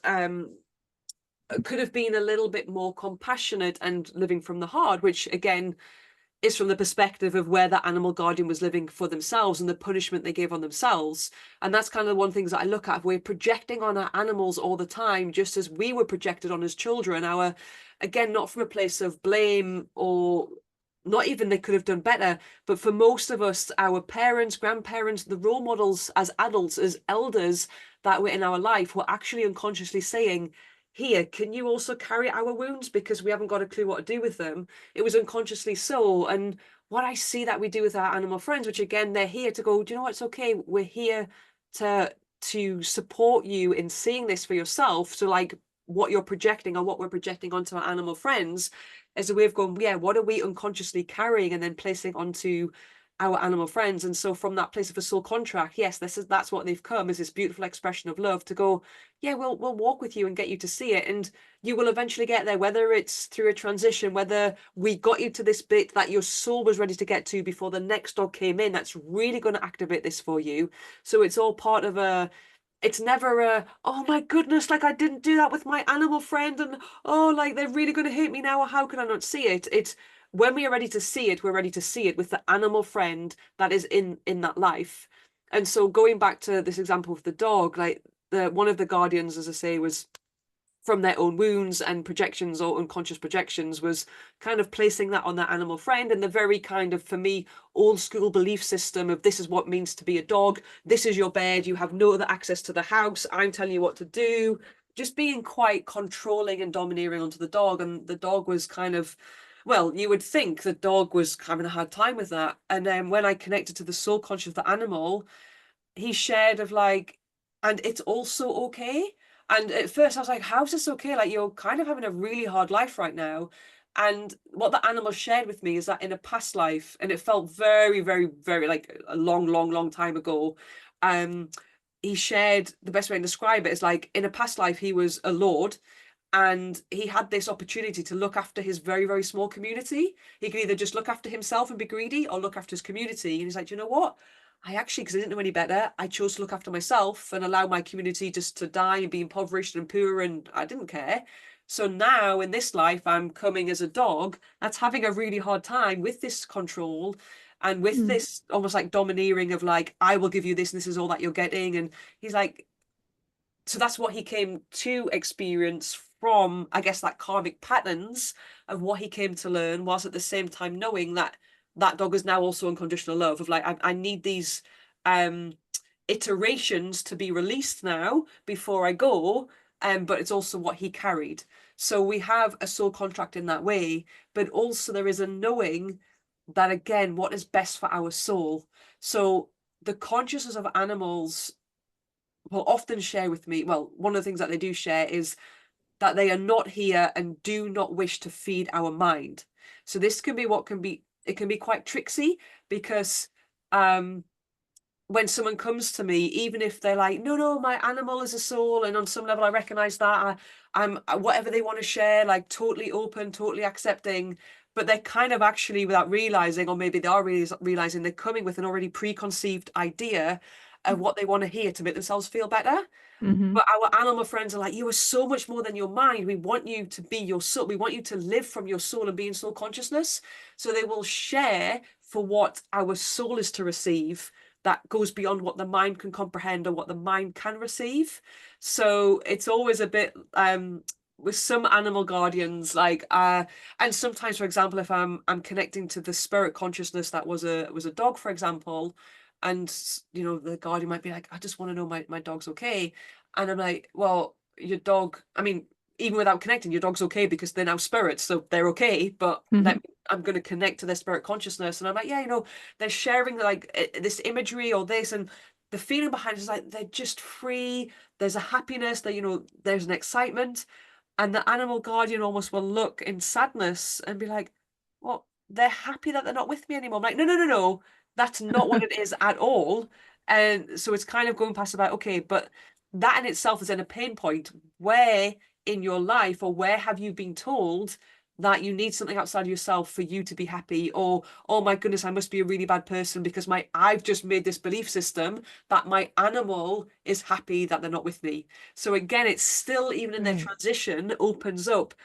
[SPEAKER 2] could have been a little bit more compassionate and living from the heart, which again is from the perspective of where that animal guardian was living for themselves and the punishment they gave on themselves. And that's kind of one of the things that I look at. We're projecting on our animals all the time, just as we were projected on as children. Again, not from a place of blame, or not even they could have done better, but for most of us, our parents, grandparents, the role models as adults, as elders that were in our life, were actually unconsciously saying, here, can you also carry our wounds, because we haven't got a clue what to do with them. It was unconsciously so. And what I see that we do with our animal friends, which again, they're here to go, do you know what, it's okay, we're here to support you in seeing this for yourself. So like, what you're projecting, or what we're projecting onto our animal friends, is a way of going, yeah, what are we unconsciously carrying and then placing onto our animal friends? And so from that place of a soul contract, yes, that's what they've come, is this beautiful expression of love to go, yeah, we'll walk with you and get you to see it, and you will eventually get there, whether it's through a transition, whether we got you to this bit that your soul was ready to get to before the next dog came in that's really going to activate this for you. So it's all part of it's never oh my goodness, like I didn't do that with my animal friend, and oh, like they're really going to hate me now, or how can I not see it? It's when we are ready to see it, we're ready to see it with the animal friend that is in that life. And so going back to this example of the dog, like the one of the guardians, as I say, was from their own wounds and projections, or unconscious projections, was kind of placing that on their animal friend, and the very kind of, for me, old school belief system of, this is what it means to be a dog, this is your bed, you have no other access to the house, I'm telling you what to do, just being quite controlling and domineering onto the dog. And the dog was kind of, well, you would think the dog was having a hard time with that. And then when I connected to the soul conscious of the animal, he shared of like, and it's also okay. And at first I was like, how's this okay? Like, you're kind of having a really hard life right now. And what the animal shared with me is that in a past life, and it felt very, very, very like a long, long, long time ago, um, he shared, the best way to describe it is like, in a past life, he was a lord, and he had this opportunity to look after his very, very small community. He could either just look after himself and be greedy, or look after his community. And he's like, you know what? I actually, because I didn't know any better, I chose to look after myself and allow my community just to die and be impoverished and poor, and I didn't care. So now in this life, I'm coming as a dog that's having a really hard time with this control and with
[SPEAKER 1] Mm.
[SPEAKER 2] this almost like domineering of like, I will give you this and this is all that you're getting. And he's like, so that's what he came to experience from, I guess, that karmic patterns of what he came to learn, whilst at the same time knowing that that dog is now also unconditional love of like, I need these iterations to be released now before I go. But it's also what he carried. So we have a soul contract in that way, but also there is a knowing that, again, what is best for our soul. So the consciousness of animals will often share with me, well, one of the things that they do share is that they are not here and do not wish to feed our mind. So this can be it can be quite tricksy, because when someone comes to me, even if they're like, no, my animal is a soul, and on some level I recognize that, I'm whatever they want to share, like totally open, totally accepting, but they're kind of actually, without realizing, or maybe they are really realizing, they're coming with an already preconceived idea of what they want to hear to make themselves feel better.
[SPEAKER 1] Mm-hmm.
[SPEAKER 2] But our animal friends are like, you are so much more than your mind. We want you to be your soul. We want you to live from your soul and be in soul consciousness. So they will share for what our soul is to receive, that goes beyond what the mind can comprehend or what the mind can receive. So it's always a bit with some animal guardians, like and sometimes, for example, if I'm connecting to the spirit consciousness that was a dog, for example, and the guardian might be like, I just want to know my dog's okay. And I'm like, well, your dog, I mean, even without connecting, your dog's okay because they're now spirits, so they're okay. But
[SPEAKER 1] Mm-hmm.
[SPEAKER 2] I'm going to connect to their spirit consciousness. And I'm like, yeah, they're sharing like this imagery or this. And the feeling behind it is like they're just free. There's a happiness, that, there's an excitement. And the animal guardian almost will look in sadness and be like, well, they're happy that they're not with me anymore. I'm like, no. That's not what it is at all. And so it's kind of going past about, okay, but that in itself is in a pain point. Where in your life, or where have you been told that you need something outside of yourself for you to be happy? Or, oh my goodness, I must be a really bad person because I've just made this belief system that my animal is happy that they're not with me. So again, it's still, even in their
[SPEAKER 1] Right.
[SPEAKER 2] transition, opens up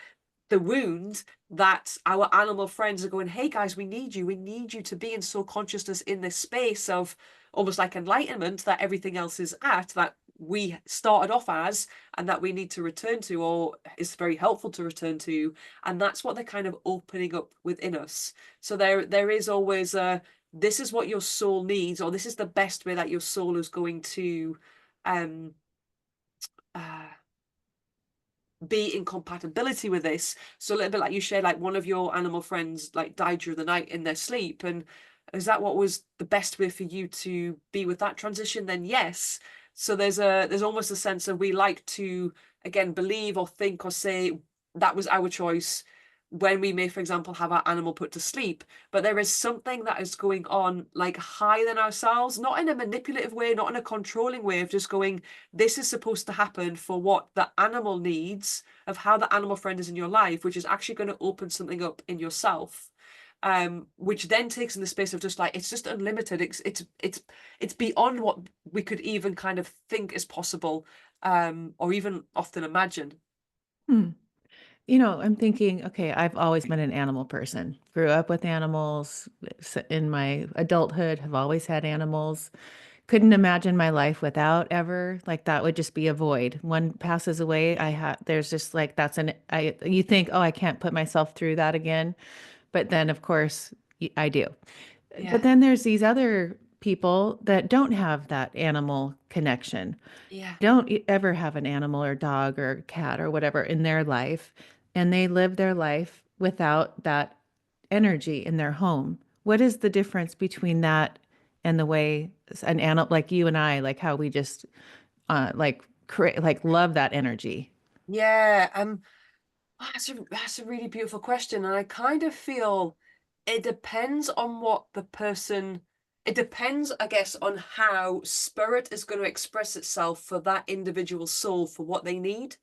[SPEAKER 2] the wound that our animal friends are going, hey guys, we need you. We need you to be in soul consciousness in this space of almost like enlightenment that everything else is at, that we started off as, and that we need to return to, or is very helpful to return to. And that's what they're kind of opening up within us. So there is always this is what your soul needs, or this is the best way that your soul is going to um uh be in compatibility with this. So a little bit like you shared, like one of your animal friends like died during the night in their sleep, and is that what was the best way for you to be with that transition? Then yes. So there's almost a sense of, we like to, again, believe or think or say that was our choice when we may, for example, have our animal put to sleep. But there is something that is going on, like higher than ourselves, not in a manipulative way, not in a controlling way, of just going, this is supposed to happen for what the animal needs, of how the animal friend is in your life, which is actually going to open something up in yourself. Which then takes in the space of just like, it's just unlimited. It's beyond what we could even kind of think is possible, or even often imagine.
[SPEAKER 1] Hmm. I'm thinking, okay, I've always been an animal person. Grew up with animals. In my adulthood, have always had animals. Couldn't imagine my life without ever. Like that would just be a void. One passes away, there's just like you think, oh, I can't put myself through that again. But then of course I do. But
[SPEAKER 2] Yeah,
[SPEAKER 1] then there's these other people that don't have that animal connection,
[SPEAKER 2] yeah,
[SPEAKER 1] don't ever have an animal or dog or cat or whatever in their life, and they live their life without that energy in their home. What is the difference between that and the way an animal like you and I, like how we just like create, like love that energy?
[SPEAKER 2] yeah. That's a really beautiful question, and I kind of feel it depends on what the person. It depends, I guess, on how spirit is going to express itself for that individual soul for what they need.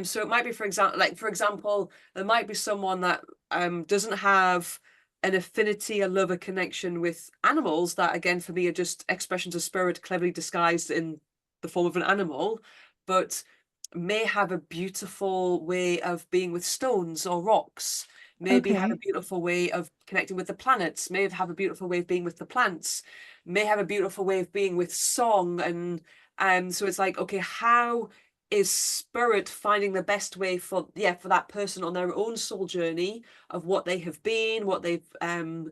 [SPEAKER 2] So it might be, for example, there might be someone that doesn't have an affinity, a love, a connection with animals that, again, for me, are just expressions of spirit cleverly disguised in the form of an animal, but may have a beautiful way of being with stones or rocks, maybe have a
[SPEAKER 1] Okay.
[SPEAKER 2] beautiful way of connecting with the planets, may have a beautiful way of being with the plants, may have a beautiful way of being with song. And so it's like, okay, how is spirit finding the best way for that person on their own soul journey of what they have been, what they've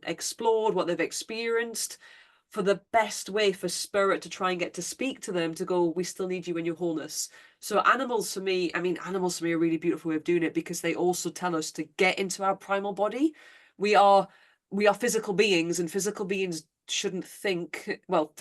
[SPEAKER 2] explored, what they've experienced, for the best way for spirit to try and get to speak to them, to go, we still need you in your wholeness. So animals for me, animals for me are a really beautiful way of doing it, because they also tell us to get into our primal body. We are physical beings, and physical beings shouldn't think, well,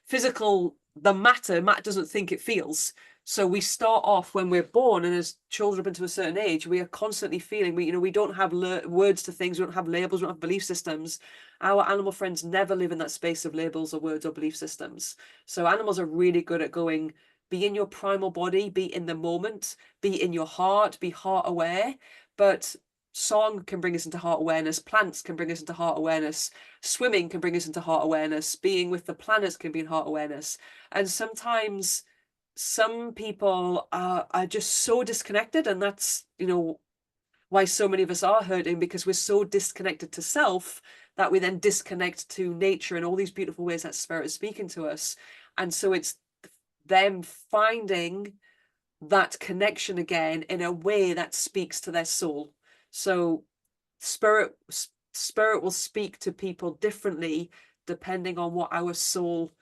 [SPEAKER 2] physical, the matter doesn't think, it feels. So we start off when we're born, and as children up into a certain age, we are constantly feeling. We don't have words to things. We don't have labels. We don't have belief systems. Our animal friends never live in that space of labels or words or belief systems. So animals are really good at going, be in your primal body, be in the moment, be in your heart, be heart aware. But song can bring us into heart awareness. Plants can bring us into heart awareness. Swimming can bring us into heart awareness. Being with the planets can be in heart awareness. And sometimes some people are just so disconnected, and that's why so many of us are hurting, because we're so disconnected to self that we then disconnect to nature and all these beautiful ways that spirit is speaking to us. And so it's them finding that connection again in a way that speaks to their soul. So spirit will speak to people differently depending on what our soul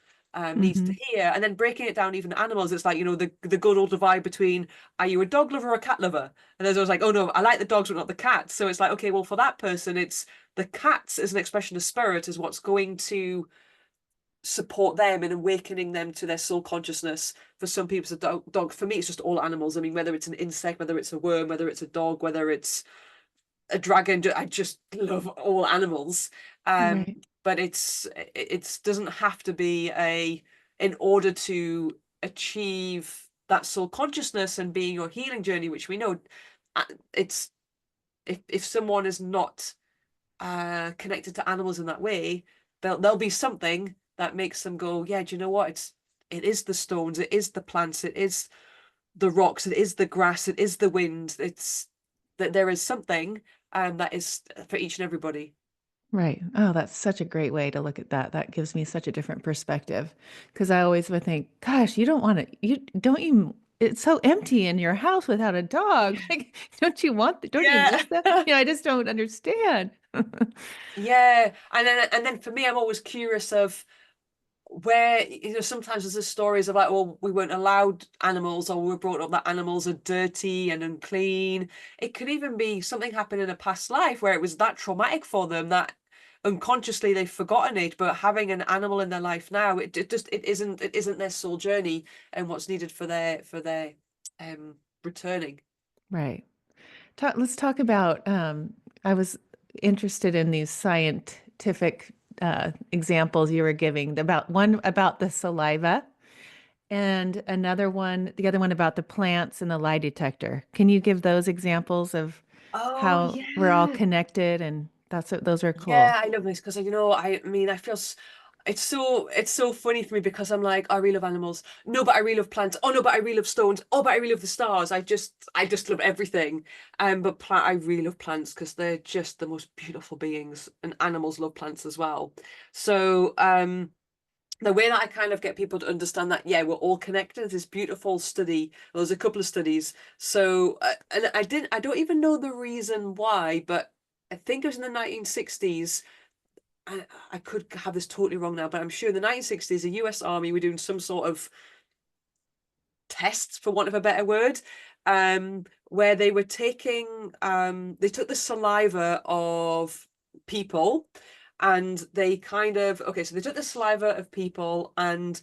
[SPEAKER 2] needs to hear. And then breaking it down even to animals, it's like, the good old divide between, are you a dog lover or a cat lover? And there's always like, oh no, I like the dogs but not the cats. So it's like, okay, well, for that person, it's the cats as an expression of spirit is what's going to support them in awakening them to their soul consciousness. For some people it's a dog. For me, it's just all animals. Whether it's an insect, whether it's a worm, whether it's a dog, whether it's a dragon, I just love all animals.
[SPEAKER 1] Right.
[SPEAKER 2] But it doesn't have to be in order to achieve that soul consciousness and being your healing journey, which we know, it's if someone is not connected to animals in that way, there'll be something that makes them go, yeah, do you know what? It is the stones, it is the plants, it is the rocks, it is the grass, it is the wind. It's that there is something that is for each and everybody.
[SPEAKER 1] Right. Oh, that's such a great way to look at that. That gives me such a different perspective, because I always would think, gosh, you don't want to, you don't you, it's so empty in your house without a dog. Like, don't you
[SPEAKER 2] Yeah.
[SPEAKER 1] miss that? I just don't understand.
[SPEAKER 2] Yeah. And then for me, I'm always curious of where, sometimes there's stories of like, well, we weren't allowed animals, or we were brought up that animals are dirty and unclean. It could even be something happened in a past life where it was that traumatic for them that unconsciously they've forgotten it. But having an animal in their life now, it isn't their soul journey and what's needed for their returning.
[SPEAKER 1] Right. Let's talk about, I was interested in these scientific examples you were giving, about one about the saliva and the other one about the plants and the lie detector. Can you give those examples of
[SPEAKER 2] Oh
[SPEAKER 1] how we're all
[SPEAKER 2] yeah.
[SPEAKER 1] connected? And those are
[SPEAKER 2] Yeah,
[SPEAKER 1] cool.
[SPEAKER 2] I love this because I feel it's so funny for me, because I'm like, I really love animals. No, but I really love plants. Oh no, but I really love stones. Oh, but I really love the stars. I just love everything. But I really love plants because they're just the most beautiful beings, and animals love plants as well. So the way that I kind of get people to understand that, yeah, we're all connected, is this beautiful study. Well, there's a couple of studies. So, and I don't even know the reason why, but I think it was in the 1960s. I could have this totally wrong now, but I'm sure in the 1960s, the US Army were doing some sort of tests, for want of a better word, where they were they took the saliva of people, and so they took the saliva of people, and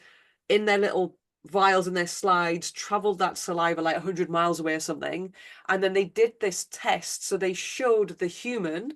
[SPEAKER 2] in their little vials and their slides traveled that saliva like 100 miles away or something, and then they did this test. So they showed the human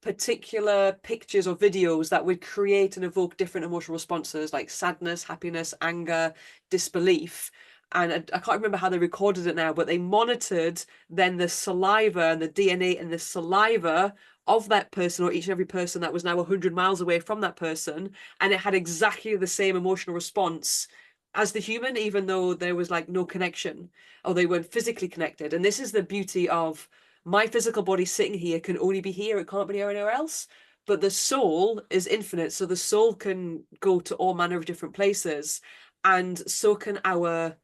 [SPEAKER 2] particular pictures or videos that would create and evoke different emotional responses, like sadness, happiness, anger, disbelief. And I can't remember how they recorded it now, but they monitored then the saliva and the DNA in the saliva of that person, or each and every person that was now 100 miles away from that person, and it had exactly the same emotional response as the human, even though there was like no connection, or they weren't physically connected. And this is the beauty of my physical body sitting here can only be here, it can't be anywhere else. But the soul is infinite, so the soul can go to all manner of different places, and so can our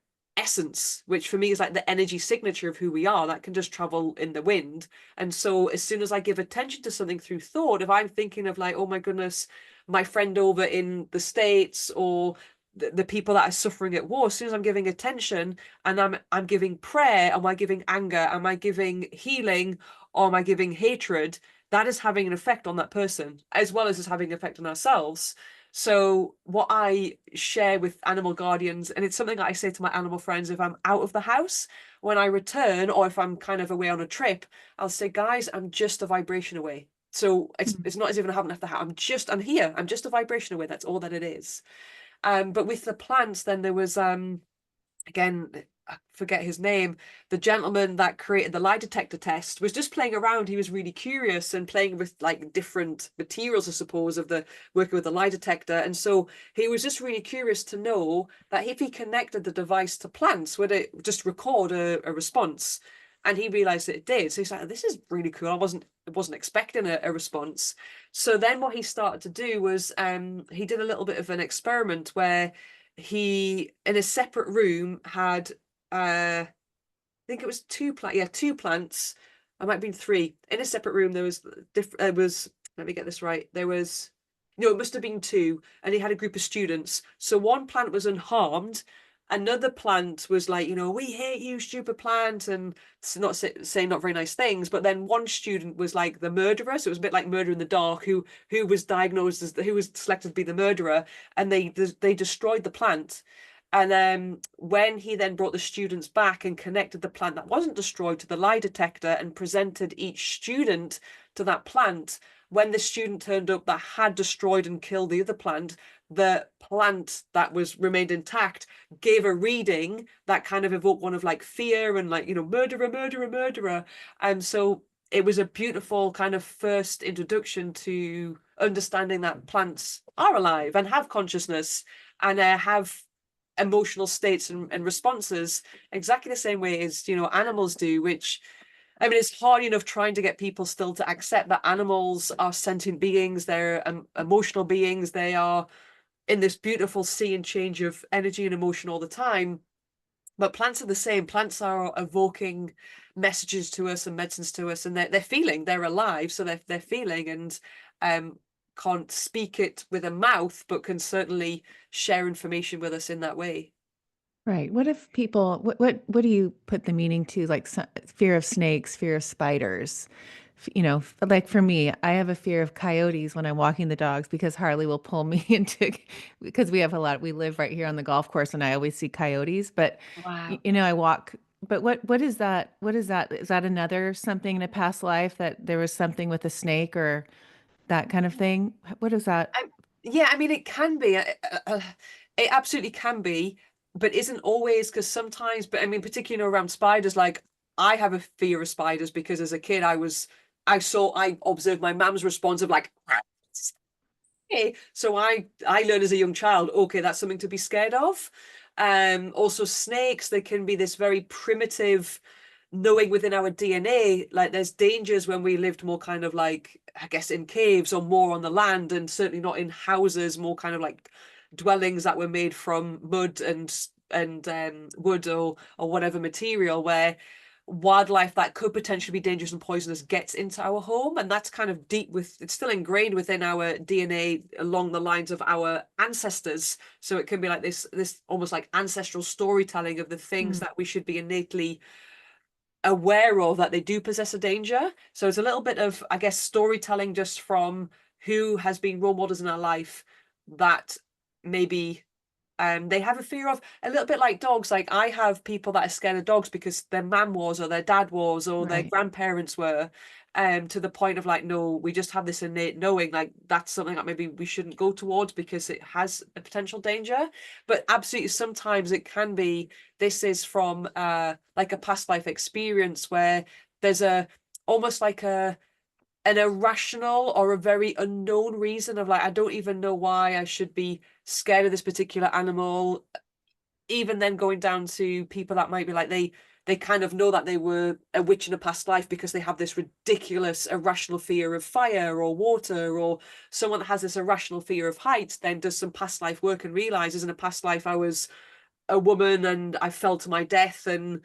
[SPEAKER 2] essence, which for me is like the energy signature of who we are, that can just travel in the wind. And so as soon as I give attention to something through thought, if I'm thinking of like, oh my goodness, my friend over in the States, or the people that are suffering at war, as soon as I'm giving attention and I'm giving prayer, am I giving anger, am I giving healing, or am I giving hatred, that is having an effect on that person, as well as having an effect on ourselves. So what I share with animal guardians, and it's something that I say to my animal friends if I'm out of the house, when I return, or if I'm kind of away on a trip, I'll say, guys, I'm just a vibration away. So it's not as if I haven't left the house. I'm here. I'm just a vibration away. That's all that it is. But with the plants, then there was again, I forget his name, the gentleman that created the lie detector test was just playing around. He was really curious and playing with like different materials, I suppose, of the working with the lie detector. And so he was just really curious to know that if he connected the device to plants, would it just record a response? And he realized that it did. So he's like, this is really cool. I wasn't expecting a response. So then what he started to do was he did a little bit of an experiment where he, in a separate room, had I think it was two plants. I might have been three. In a separate room, there was let me get this right. There was, no, it must have been two, and he had a group of students. So one plant was unharmed, another plant was like, we hate you, stupid plant, and not saying not very nice things. But then one student was like the murderer, so it was a bit like Murder in the Dark, who was diagnosed as who was selected to be the murderer, and they destroyed the plant. And when he then brought the students back and connected the plant that wasn't destroyed to the lie detector and presented each student to that plant, when the student turned up that had destroyed and killed the other plant, the plant that was remained intact gave a reading that kind of evoked one of like fear and like, murderer, murderer, murderer. And so it was a beautiful kind of first introduction to understanding that plants are alive and have consciousness and have emotional states and responses exactly the same way as animals do, which I mean, it's hard enough trying to get people still to accept that animals are sentient beings, they're emotional beings, they are in this beautiful sea and change of energy and emotion all the time. But plants are the same. Plants are evoking messages to us and medicines to us, and they're feeling, they're alive, so they're feeling, and can't speak it with a mouth, but can certainly share information with us in that way.
[SPEAKER 1] Right. What if people, what do you put the meaning to, like fear of snakes, fear of spiders? Like for me, I have a fear of coyotes when I'm walking the dogs because Harley will pull me into, because we live right here on the golf course and I always see coyotes, but
[SPEAKER 2] Wow.
[SPEAKER 1] I walk, but what is that? What is that? Is that another something in a past life that there was something with a snake or that kind of thing? What is that?
[SPEAKER 2] Yeah, I mean, it can be. It absolutely can be, but isn't always, because sometimes, but I mean, particularly around spiders, like I have a fear of spiders because as a kid, I observed my mum's response of like, hey. So I learned as a young child, okay, that's something to be scared of. Also snakes, they can be this very primitive knowing within our DNA, like there's dangers when we lived more kind of like, I guess, in caves or more on the land, and certainly not in houses, more kind of like dwellings that were made from mud and wood or whatever material, where wildlife that could potentially be dangerous and poisonous gets into our home. And that's kind of it's still ingrained within our DNA along the lines of our ancestors. So it can be like this almost like ancestral storytelling of the things
[SPEAKER 1] Mm.
[SPEAKER 2] that we should be innately aware of, that they do possess a danger. So it's a little bit of, I guess, storytelling just from who has been role models in our life that maybe they have a fear of, a little bit like dogs. Like I have people that are scared of dogs because their mum was, or their dad was, or their
[SPEAKER 1] Right.
[SPEAKER 2] grandparents were, to the point of like, no, we just have this innate knowing, like that's something that maybe we shouldn't go towards because it has a potential danger. But absolutely, sometimes it can be, this is from like a past life experience where there's almost like an irrational or a very unknown reason of like, I don't even know why I should be scared of this particular animal. Even then going down to people that might be like, they kind of know that they were a witch in a past life because they have this ridiculous irrational fear of fire or water, or someone that has this irrational fear of heights then does some past life work and realizes in a past life I was a woman and I fell to my death, and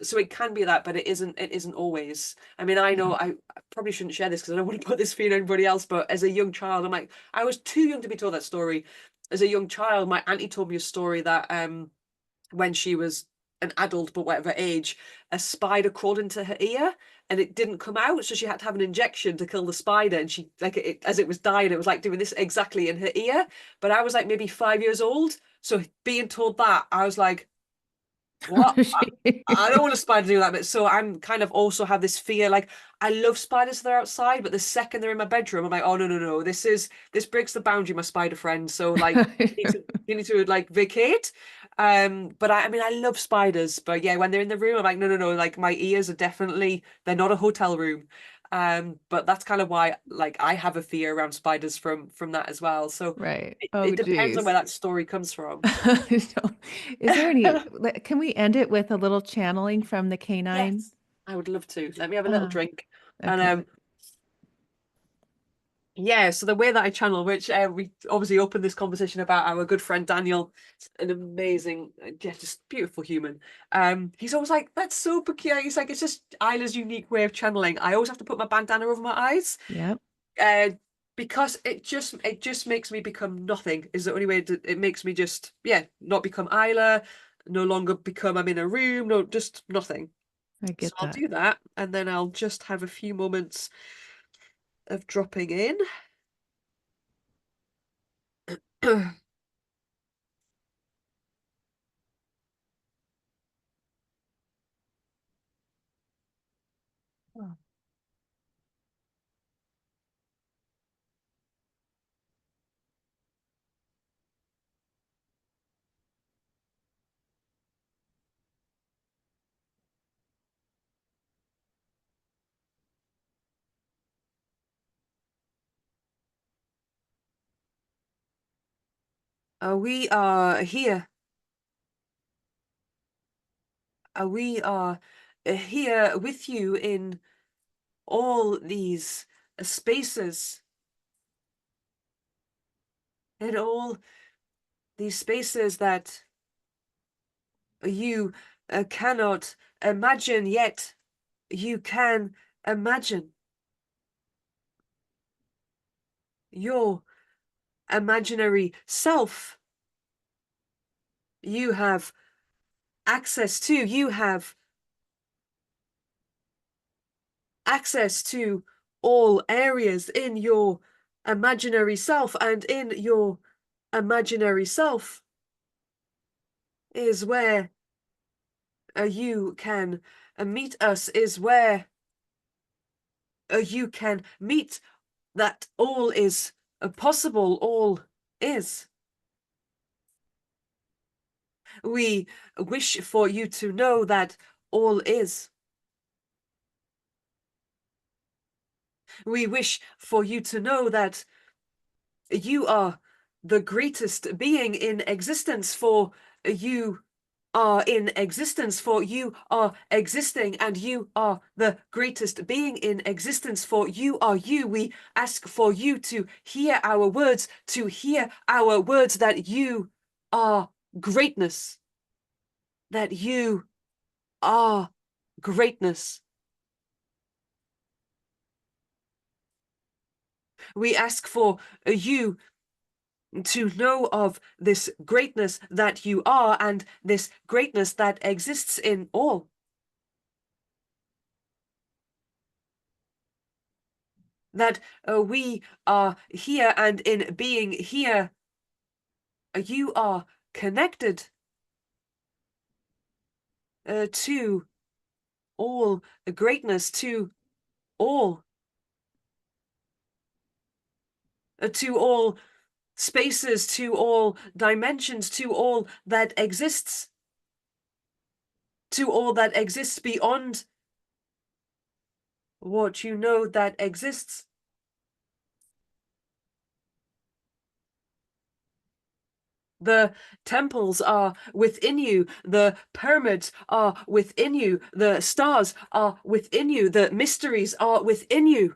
[SPEAKER 2] so it can be that, but it isn't always. I mean, I know
[SPEAKER 1] Yeah.
[SPEAKER 2] I probably shouldn't share this because I don't want to put this fear on anybody else, but as a young child, I'm like, I was too young to be told that story. As a young child, my auntie told me a story that when she was an adult, but whatever age, a spider crawled into her ear and it didn't come out, so she had to have an injection to kill the spider. And she, like, it, as it was dying, it was like doing this exactly in her ear. But I was like maybe 5 years old, so being told that, I was like, what? I don't want a spider to do that. But so I'm kind of also have this fear. Like, I love spiders if they're outside, but the second they're in my bedroom, I'm like, oh no, no, no. This breaks the boundary, my spider friend. So like you need to like vacate. But I mean I love spiders, but yeah, when they're in the room, I'm like, no, no, no, like my ears are definitely, they're not a hotel room. But that's kind of why like I have a fear around spiders from that as well. So
[SPEAKER 1] Right.
[SPEAKER 2] it
[SPEAKER 1] Oh,
[SPEAKER 2] depends on where
[SPEAKER 1] geez.
[SPEAKER 2] that story comes from.
[SPEAKER 1] So, is there any, can we end it with a little channeling from the canine?
[SPEAKER 2] Yes, I would love to. Let me have a little
[SPEAKER 1] Ah,
[SPEAKER 2] drink. And
[SPEAKER 1] okay.
[SPEAKER 2] yeah, so the way that I channel, which we obviously opened this conversation about our good friend Daniel, an amazing, yeah, just beautiful human. He's always like, that's so peculiar. He's like, it's just Isla's unique way of channeling. I always have to put my bandana over my eyes,
[SPEAKER 1] Yep.
[SPEAKER 2] uh, because it just makes me become nothing. Is the only way it makes me just, yeah, not become Isla, no longer become I'm in a room, no, just nothing.
[SPEAKER 1] I
[SPEAKER 2] So
[SPEAKER 1] get
[SPEAKER 2] I'll
[SPEAKER 1] that.
[SPEAKER 2] do that, and then I'll just have a few moments of dropping in. We are here. We are here with you in all these spaces, in all these spaces that you cannot imagine, yet you can imagine. Your imaginary self, you have access to, you have access to all areas in your imaginary self, and in your imaginary self is where you can meet us, is where you can meet that all is possible, all is. We wish for you to know that all is. We wish for you to know that you are the greatest being in existence, for you are in existence, for you are existing, and you are the greatest being in existence, for you are you. We ask for you to hear our words, that you are greatness, that you are greatness. We ask for you to know of this greatness that you are, and this greatness that exists in all. That we are here, and in being here, you are connected to all greatness, all, to all spaces, to all dimensions, to all that exists, beyond what you know that exists. The temples are within you. The pyramids are within you. The stars are within you. The mysteries are within you.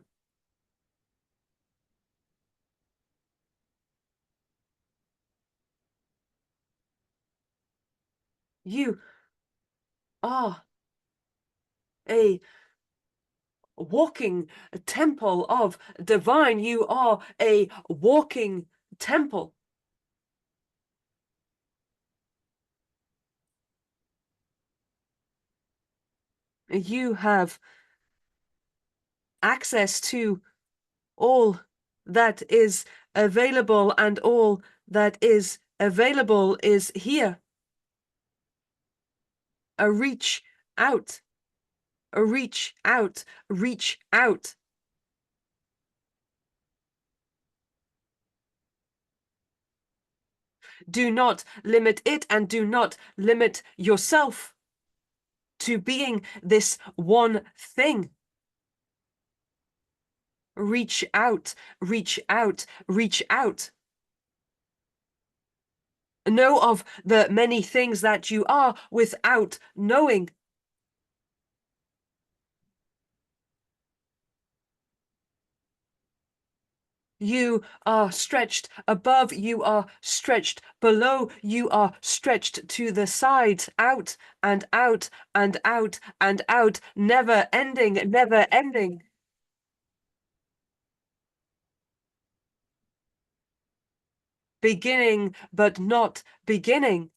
[SPEAKER 2] You are a walking temple of divine. You are a walking temple. You have access to all that is available, and all that is available is here. A reach out, a reach out, reach out. Do not limit it, and do not limit yourself to being this one thing. Reach out, reach out, reach out. Know of the many things that you are without knowing. You are stretched above, you are stretched below, you are stretched to the side, out and out and out and out, never ending, never ending. Beginning, but not beginning.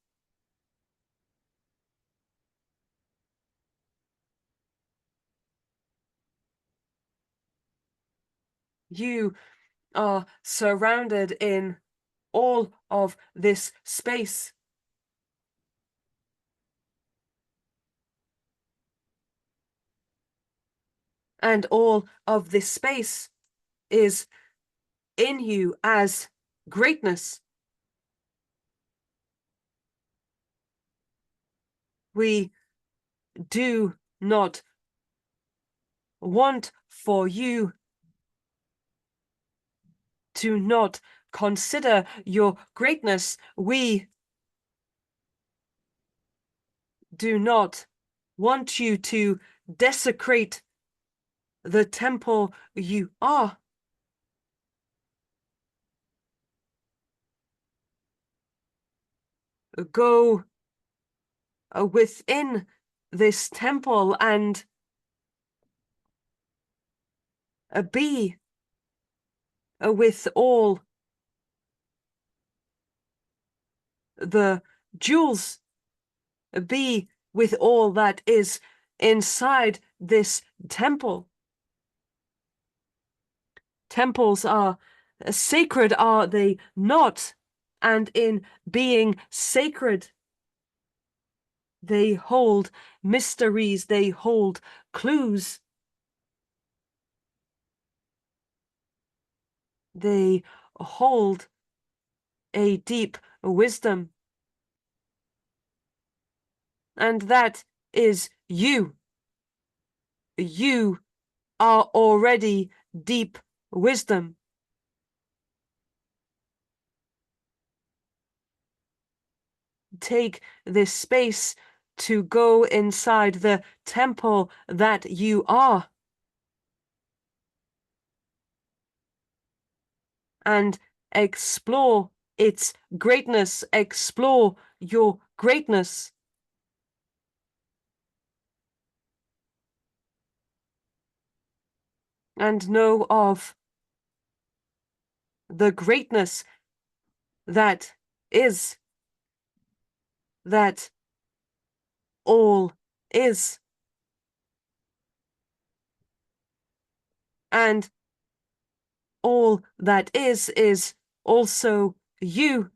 [SPEAKER 2] You are surrounded in all of this space. And all of this space is in you as greatness. We do not want for you to not consider your greatness. We do not want you to desecrate the temple you are. Go within this temple and be with all the jewels, be with all that is inside this temple. Temples are sacred, are they not? And in being sacred, they hold mysteries, they hold clues. They hold a deep wisdom. And that is you. You are already deep wisdom. Take this space to go inside the temple that you are. And explore its greatness, explore your greatness. And know of the greatness that is, that all is. And all that is also you.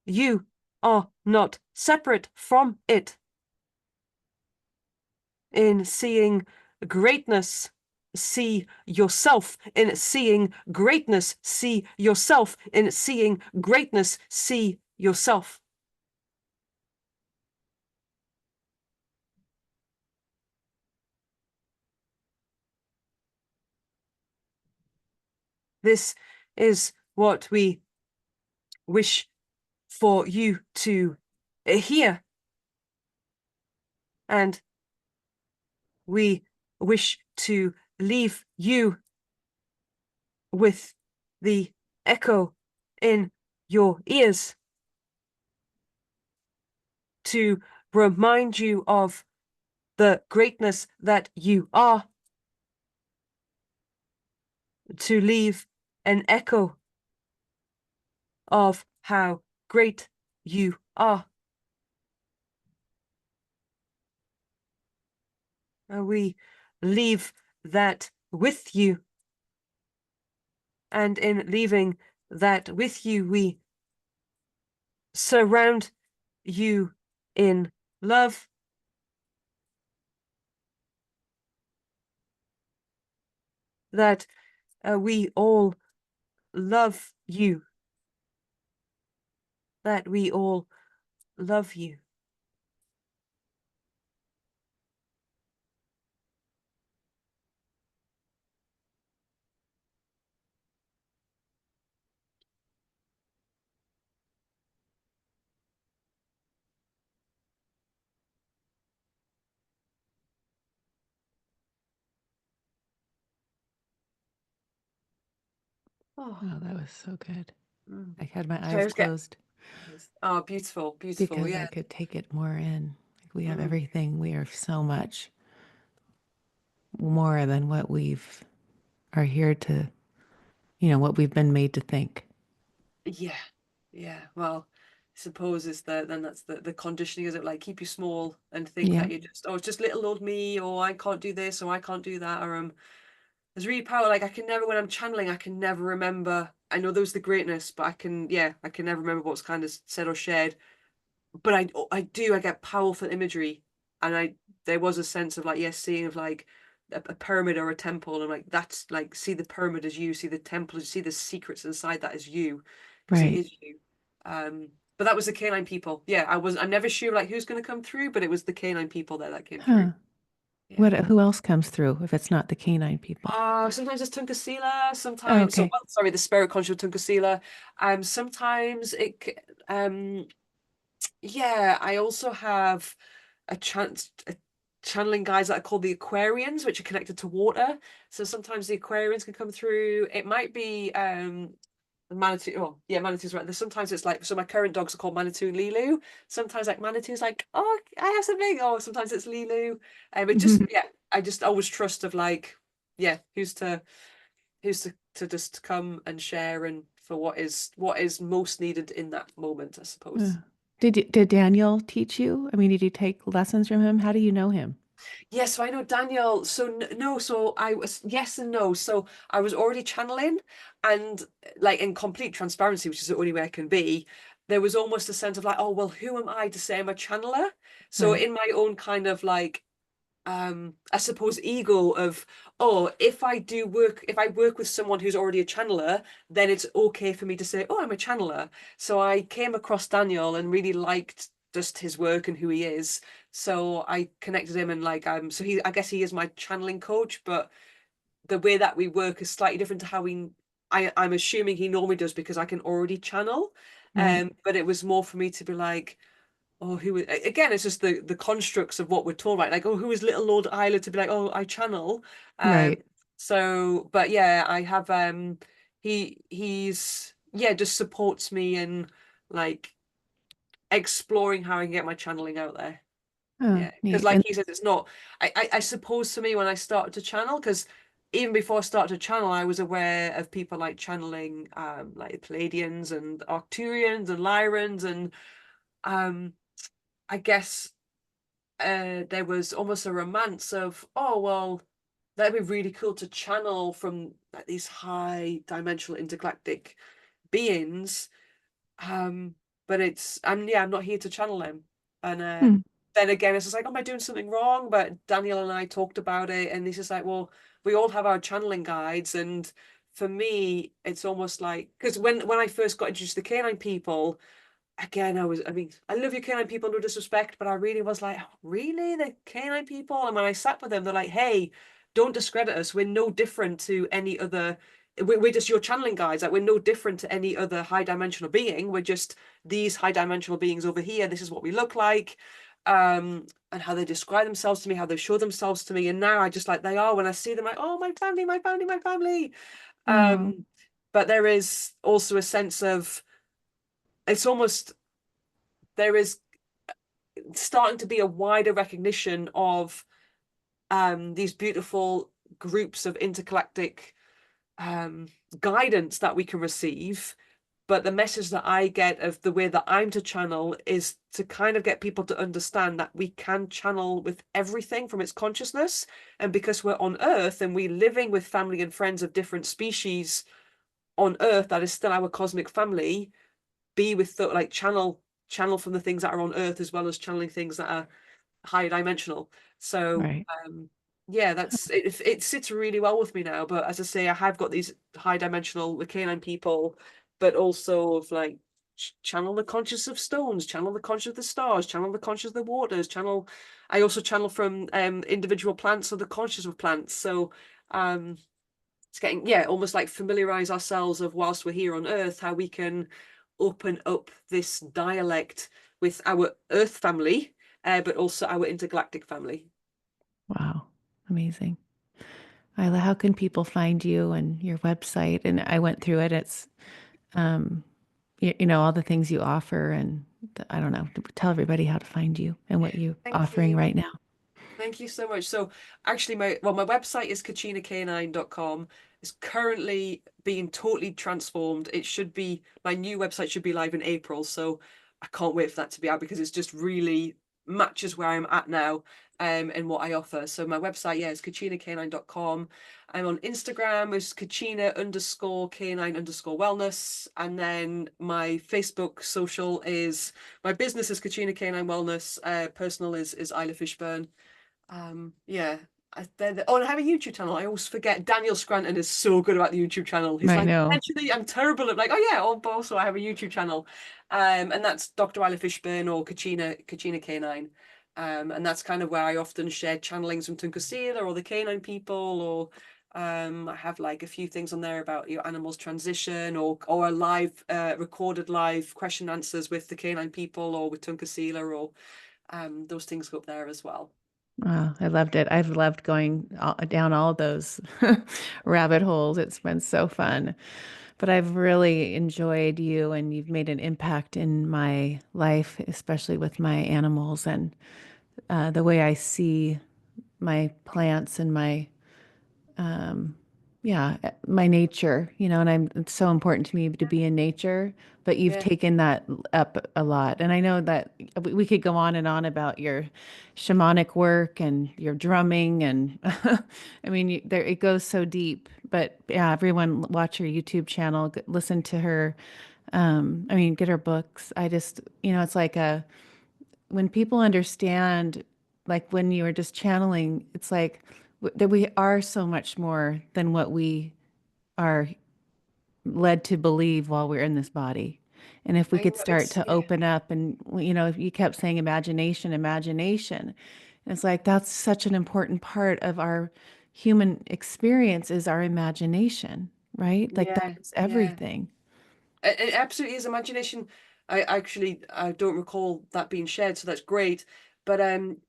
[SPEAKER 2] You are not separate from it. In seeing greatness, see yourself. In seeing greatness, see yourself. In seeing greatness, see yourself. This is what we wish for you to hear. And we wish to leave you with the echo in your ears to remind you of the greatness that you are, to leave an echo of how great you are. And we leave that with you. And in leaving that with you, we surround you in love. That we all love you. That we all love you. Oh,
[SPEAKER 1] Oh, that was so good.
[SPEAKER 2] mm.
[SPEAKER 1] I had my
[SPEAKER 2] Sorry, I
[SPEAKER 1] eyes
[SPEAKER 2] was getting...
[SPEAKER 1] closed
[SPEAKER 2] Oh, beautiful, beautiful.
[SPEAKER 1] because
[SPEAKER 2] Yeah.
[SPEAKER 1] I could take it more in. Like we have
[SPEAKER 2] Mm.
[SPEAKER 1] everything. We are so much more than what we've are here to, what we've been made to think.
[SPEAKER 2] Yeah. Yeah. Well, I suppose is that then that's the conditioning, is it, like keep you small and think
[SPEAKER 1] Yeah.
[SPEAKER 2] that you're just, oh, it's just little old me, or I can't do this, or I can't do that, or there's really power. Like I can never, when I'm channeling, I can never remember. I know there was the greatness, but I can never remember what's kind of said or shared. But I get powerful imagery, and there was a sense of like, yes, seeing of like a pyramid or a temple, and like that's like, see the pyramid as you, see the temple, see the secrets inside that as you, because it
[SPEAKER 1] Right.
[SPEAKER 2] is you. But that was the canine people. Yeah, I'm never sure like who's going to come through, but it was the canine people that came through.
[SPEAKER 1] Huh.
[SPEAKER 2] Yeah.
[SPEAKER 1] Who else comes through if it's not the canine people?
[SPEAKER 2] Sometimes it's Tunkasila,
[SPEAKER 1] Oh,
[SPEAKER 2] sometimes,
[SPEAKER 1] okay.
[SPEAKER 2] sorry, the spirit conscious Tunkasila. Sometimes yeah, I also have a channeling guides that are called the Aquarians, which are connected to water. So sometimes the Aquarians can come through. It might be the Manitou. Oh, yeah, Manitou's right. There's sometimes it's like, so my current dogs are called Manitou and Lilu. Sometimes like Manitou's like, oh, I have something. Or sometimes it's Lilu. It just, yeah, I just always trust of like, yeah, who's to just come and share, and for what is most needed in that moment, I
[SPEAKER 1] Uh,
[SPEAKER 2] suppose.
[SPEAKER 1] did Daniel teach you? I mean, did you take lessons from him? How do you know him?
[SPEAKER 2] Yes, so I know Daniel. So no, so I was, yes and no. So I was already channeling, and like in complete transparency, which is the only way I can be, there was almost a sense of like, oh well, who am I to say I'm a channeler? So
[SPEAKER 1] Right.
[SPEAKER 2] in my own kind of like I suppose ego of, oh, if I work with someone who's already a channeler, then it's okay for me to say, oh, I'm a channeler. So I came across Daniel and really liked just his work and who he is. So I connected him, and like so I guess he is my channeling coach, but the way that we work is slightly different to how I'm assuming he normally does, because I can already channel.
[SPEAKER 1] Right.
[SPEAKER 2] But it was more for me to be like, oh, again, it's just the constructs of what we're told, right? Like, oh, who is little Lord Isla to be like, oh, I channel. Um,
[SPEAKER 1] Right.
[SPEAKER 2] so, but yeah, I have he's yeah, just supports me in like exploring how I can get my channeling out there.
[SPEAKER 1] Oh,
[SPEAKER 2] Yeah, because
[SPEAKER 1] neat.
[SPEAKER 2] like
[SPEAKER 1] And
[SPEAKER 2] he says, it's not. I suppose for me when I started to channel, because even before I started to channel, I was aware of people like channeling, like Palladians and Arcturians and Lyrans, and um, I guess there was almost a romance of, oh well, that'd be really cool to channel from like these high dimensional intergalactic beings. Um, but I'm not here to channel them. And
[SPEAKER 1] hmm.
[SPEAKER 2] then again, it's just like, am I doing something wrong? But Daniel and I talked about it, and he's just like, well, we all have our channeling guides, and for me, it's almost like, because when I first got introduced to the canine people, again, I mean, I love you canine people, no disrespect, but I really was like, really? The canine people? And when I sat with them, they're like, hey, don't discredit us. We're no different to any other. We're just your channeling guides. Like, we're no different to any other high dimensional being. We're just these high dimensional beings over here. This is what we look like. And how they describe themselves to me, how they show themselves to me. And now I just like, they are, when I see them, like, oh, my family, my family, my family.
[SPEAKER 1] Oh,
[SPEAKER 2] But there is also a sense of, it's almost, there is starting to be a wider recognition of these beautiful groups of intergalactic guidance that we can receive. But the message that I get of the way that I'm to channel is to kind of get people to understand that we can channel with everything from its consciousness. And because we're on Earth and we're living with family and friends of different species on Earth, that is still our cosmic family, be with the, like channel from the things that are on Earth as well as channeling things that are higher dimensional. So
[SPEAKER 1] Right.
[SPEAKER 2] yeah, it sits really well with me now. But as I say, I have got these high dimensional, the canine people, but also of like channel the conscious of stones, channel the conscious of the stars, channel the conscious of the waters, channel. I also channel from individual plants or the conscious of plants. So it's getting, yeah, almost like familiarize ourselves of whilst we're here on Earth, how we can open up this dialect with our Earth family, but also our intergalactic family.
[SPEAKER 1] Wow. Amazing. Isla, how can people find you and your website? And I went through it. It's, um, you know, all the things you offer, and I don't know, tell everybody how to find you and what you're
[SPEAKER 2] Thank
[SPEAKER 1] offering
[SPEAKER 2] you.
[SPEAKER 1] right now.
[SPEAKER 2] Thank you so much. So actually my website is kachinacanine.com. It's currently being totally transformed. It should be, my new website should be live in April. So I can't wait for that to be out because it's just really matches where I'm at now and what I offer. So my website, yeah, is kachinacanine.com. I'm on Instagram as Kachina_canine_wellness. And then my Facebook social is, my business is Kachina Canine Wellness. Personal is Isla Fishburn. Yeah. Oh, and I have a YouTube channel. I always forget. Daniel Scranton is so good about the YouTube channel. He's
[SPEAKER 1] I
[SPEAKER 2] like,
[SPEAKER 1] know.
[SPEAKER 2] actually, I'm terrible at like, oh yeah, but also I have a YouTube channel. And that's Dr. Isla Fishburn or Kachina Canine. And that's kind of where I often share channelings from Tunkasila or the Canine People, or I have like a few things on there about your animals transition, or a live recorded live question answers with the Canine People or with Tunkasila, or those things go up there as well.
[SPEAKER 1] Oh, I loved it. I've loved going down all those rabbit holes. It's been so fun. But I've really enjoyed you, and you've made an impact in my life, especially with my animals and the way I see my plants and my yeah, my nature, you know, and it's so important to me to be in nature, but you've
[SPEAKER 2] Yeah.
[SPEAKER 1] taken that up a lot. And I know that we could go on and on about your shamanic work and your drumming. And I mean, there it goes so deep, but yeah, everyone watch her YouTube channel, listen to her. I mean, get her books. I just, you know, it's like when people understand, like when you were just channeling, it's like that we are so much more than what we are led to believe while we're in this body. And if we
[SPEAKER 2] I
[SPEAKER 1] could
[SPEAKER 2] know
[SPEAKER 1] start
[SPEAKER 2] it's,
[SPEAKER 1] to
[SPEAKER 2] yeah.
[SPEAKER 1] open up and, you know, if you kept saying imagination, imagination, it's like that's such an important part of our human experience is our imagination, right? Like that
[SPEAKER 2] Yeah,
[SPEAKER 1] is
[SPEAKER 2] yeah.
[SPEAKER 1] everything.
[SPEAKER 2] It absolutely is imagination. I don't recall that being shared, so that's great. But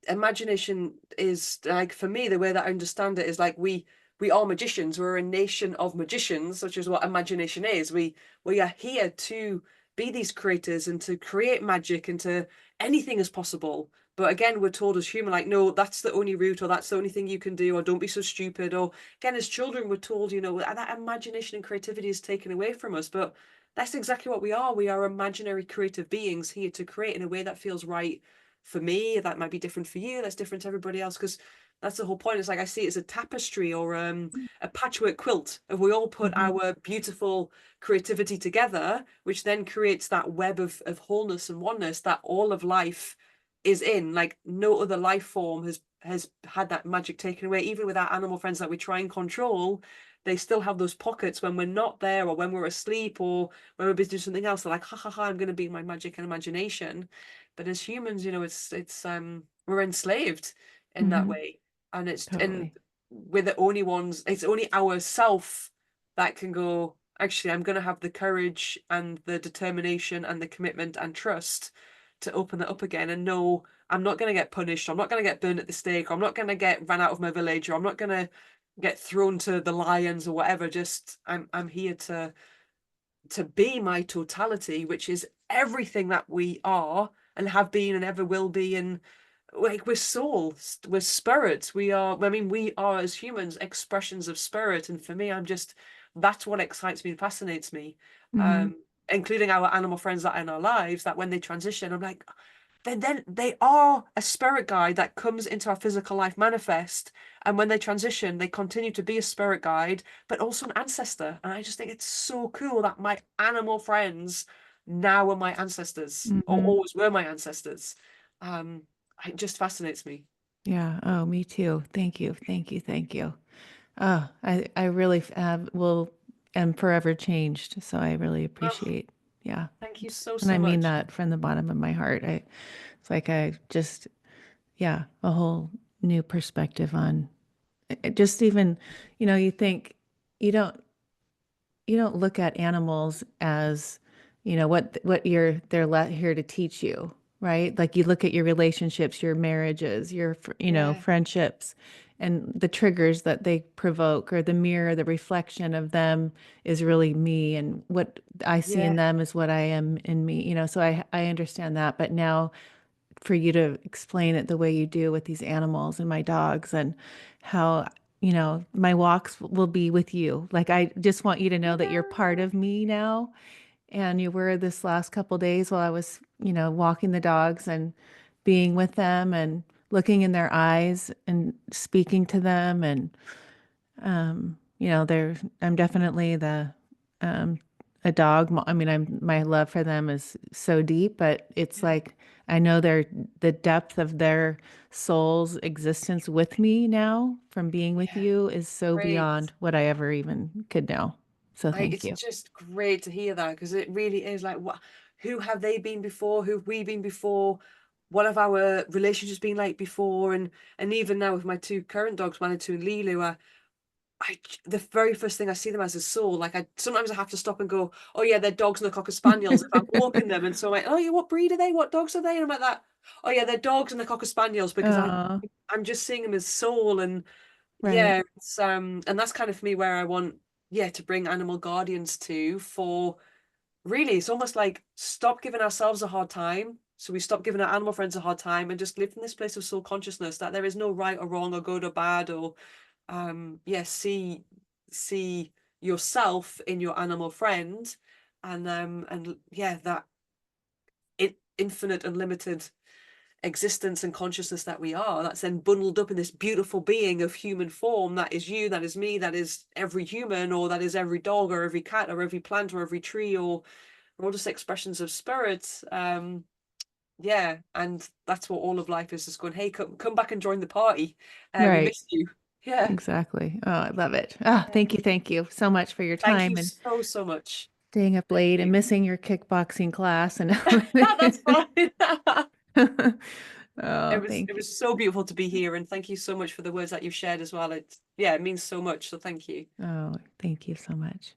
[SPEAKER 2] imagination is like, for me, the way that I understand it is like we are magicians. We're a nation of magicians, which is what imagination is. We are here to be these creators and to create magic and to anything is possible. But again, we're told as human, like, no, that's the only route, or that's the only thing you can do, or don't be so stupid. Or again, as children, we're told, you know, that imagination and creativity is taken away from us. But that's exactly what we are. We are imaginary creative beings here to create in a way that feels right for me. That might be different for you. That's different to everybody else. Because that's the whole point. It's like I see it as a tapestry or a patchwork quilt. If we all put
[SPEAKER 1] Mhm.
[SPEAKER 2] our beautiful creativity together, which then creates that web of wholeness and oneness that all of life is in. Like no other life form has had that magic taken away. Even with our animal friends that we try and control, they still have those pockets when we're not there or when we're asleep or when we're busy doing something else. They're like, ha ha ha, I'm going to be my magic and imagination. But as humans, you know, it's we're enslaved in that
[SPEAKER 1] Mhm.
[SPEAKER 2] way, and and
[SPEAKER 1] Totally.
[SPEAKER 2] we're the only ones. It's only our self that can go. Actually, I'm going to have the courage and the determination and the commitment and trust to open that up again and know I'm not going to get punished. I'm not going to get burned at the stake. Or I'm not going to get ran out of my village. Or I'm not going to get thrown to the lions or whatever. Just I'm here to be my totality, which is everything that we are, and have been and ever will be. And like we're souls, we're spirits. We are, I mean, we are as humans expressions of spirit. And for me, that's what excites me and fascinates me.
[SPEAKER 1] Hmm.
[SPEAKER 2] Including our animal friends that are in our lives, that when they transition, I'm like, then they are a spirit guide that comes into our physical life manifest. And when they transition, they continue to be a spirit guide, but also an ancestor. And I just think it's so cool that my animal friends now are my ancestors, or
[SPEAKER 1] Hmm.
[SPEAKER 2] always were my ancestors. Um, it just fascinates me.
[SPEAKER 1] Yeah. Oh, me too. Thank you. Thank you. Thank you. Oh, I really am forever changed. So I really
[SPEAKER 2] Oh,
[SPEAKER 1] appreciate. Yeah.
[SPEAKER 2] thank you so,
[SPEAKER 1] And I
[SPEAKER 2] so
[SPEAKER 1] mean
[SPEAKER 2] much.
[SPEAKER 1] that from the bottom of my heart. It's like I just, yeah, a whole new perspective on just even, you think you don't you don't look at animals as, what here to teach you, right? Like you look at your relationships, your marriages,
[SPEAKER 2] Yeah,
[SPEAKER 1] friendships, and the triggers that they provoke, or the mirror, the reflection of them is really me, and what I see in
[SPEAKER 2] yeah,
[SPEAKER 1] them is what I am in me, so I understand that. But now for you to explain it the way you do with these animals and my dogs, and how, my walks will be with you. Like, I just want you to know that you're part
[SPEAKER 2] yeah,
[SPEAKER 1] of me now. And you were this last couple days while I was, walking the dogs and being with them and looking in their eyes and speaking to them. And I'm definitely um, a dog. I mean, my love for them is so deep, but it's
[SPEAKER 2] yeah,
[SPEAKER 1] like I know the depth of their soul's existence with me now from being with
[SPEAKER 2] yeah.
[SPEAKER 1] you is so
[SPEAKER 2] Great.
[SPEAKER 1] beyond what I ever even could know. So thank
[SPEAKER 2] It's
[SPEAKER 1] you.
[SPEAKER 2] just great to hear that, because it really is like, what, who have they been before? Who have we been before? What have our relationships been like before? And even now with my two current dogs, Manitou and Lilu, the very first thing I see them as is soul. Like, I sometimes I have to stop and go, oh yeah, they're dogs and they're cocker spaniels if I'm walking them. And so I'm like, oh yeah, what breed are they? What dogs are they? And I'm like that. Oh yeah, they're dogs and they're cocker spaniels, because
[SPEAKER 1] Oh,
[SPEAKER 2] I'm just seeing them as soul. And
[SPEAKER 1] right.
[SPEAKER 2] yeah, and that's kind of for me where I want, yeah, to bring animal guardians to, for really, it's almost like stop giving ourselves a hard time. So we stop giving our animal friends a hard time and just live in this place of soul consciousness, that there is no right or wrong or good or bad, or yeah, see yourself in your animal friend, and yeah, that infinite, unlimited existence and consciousness that we are, that's then bundled up in this beautiful being of human form, that is you, that is me, that is every human, or that is every dog or every cat or every plant or every tree, or we're all just expressions of spirit. Yeah, and that's what all of life is, just going, hey, come back and join the party. We
[SPEAKER 1] Right.
[SPEAKER 2] missed you. Yeah.
[SPEAKER 1] Exactly. Oh, I love it. Ah, thank you. Thank you so much for your
[SPEAKER 2] Thank
[SPEAKER 1] time
[SPEAKER 2] you
[SPEAKER 1] and
[SPEAKER 2] so, so much.
[SPEAKER 1] staying up
[SPEAKER 2] Thank
[SPEAKER 1] late and
[SPEAKER 2] you.
[SPEAKER 1] missing your kickboxing class and
[SPEAKER 2] That's fine.
[SPEAKER 1] oh,
[SPEAKER 2] It
[SPEAKER 1] thank you.
[SPEAKER 2] was so beautiful to be here, and thank you so much for the words that you've shared as well. It, yeah, it means so much. So thank you.
[SPEAKER 1] Oh, thank you so much.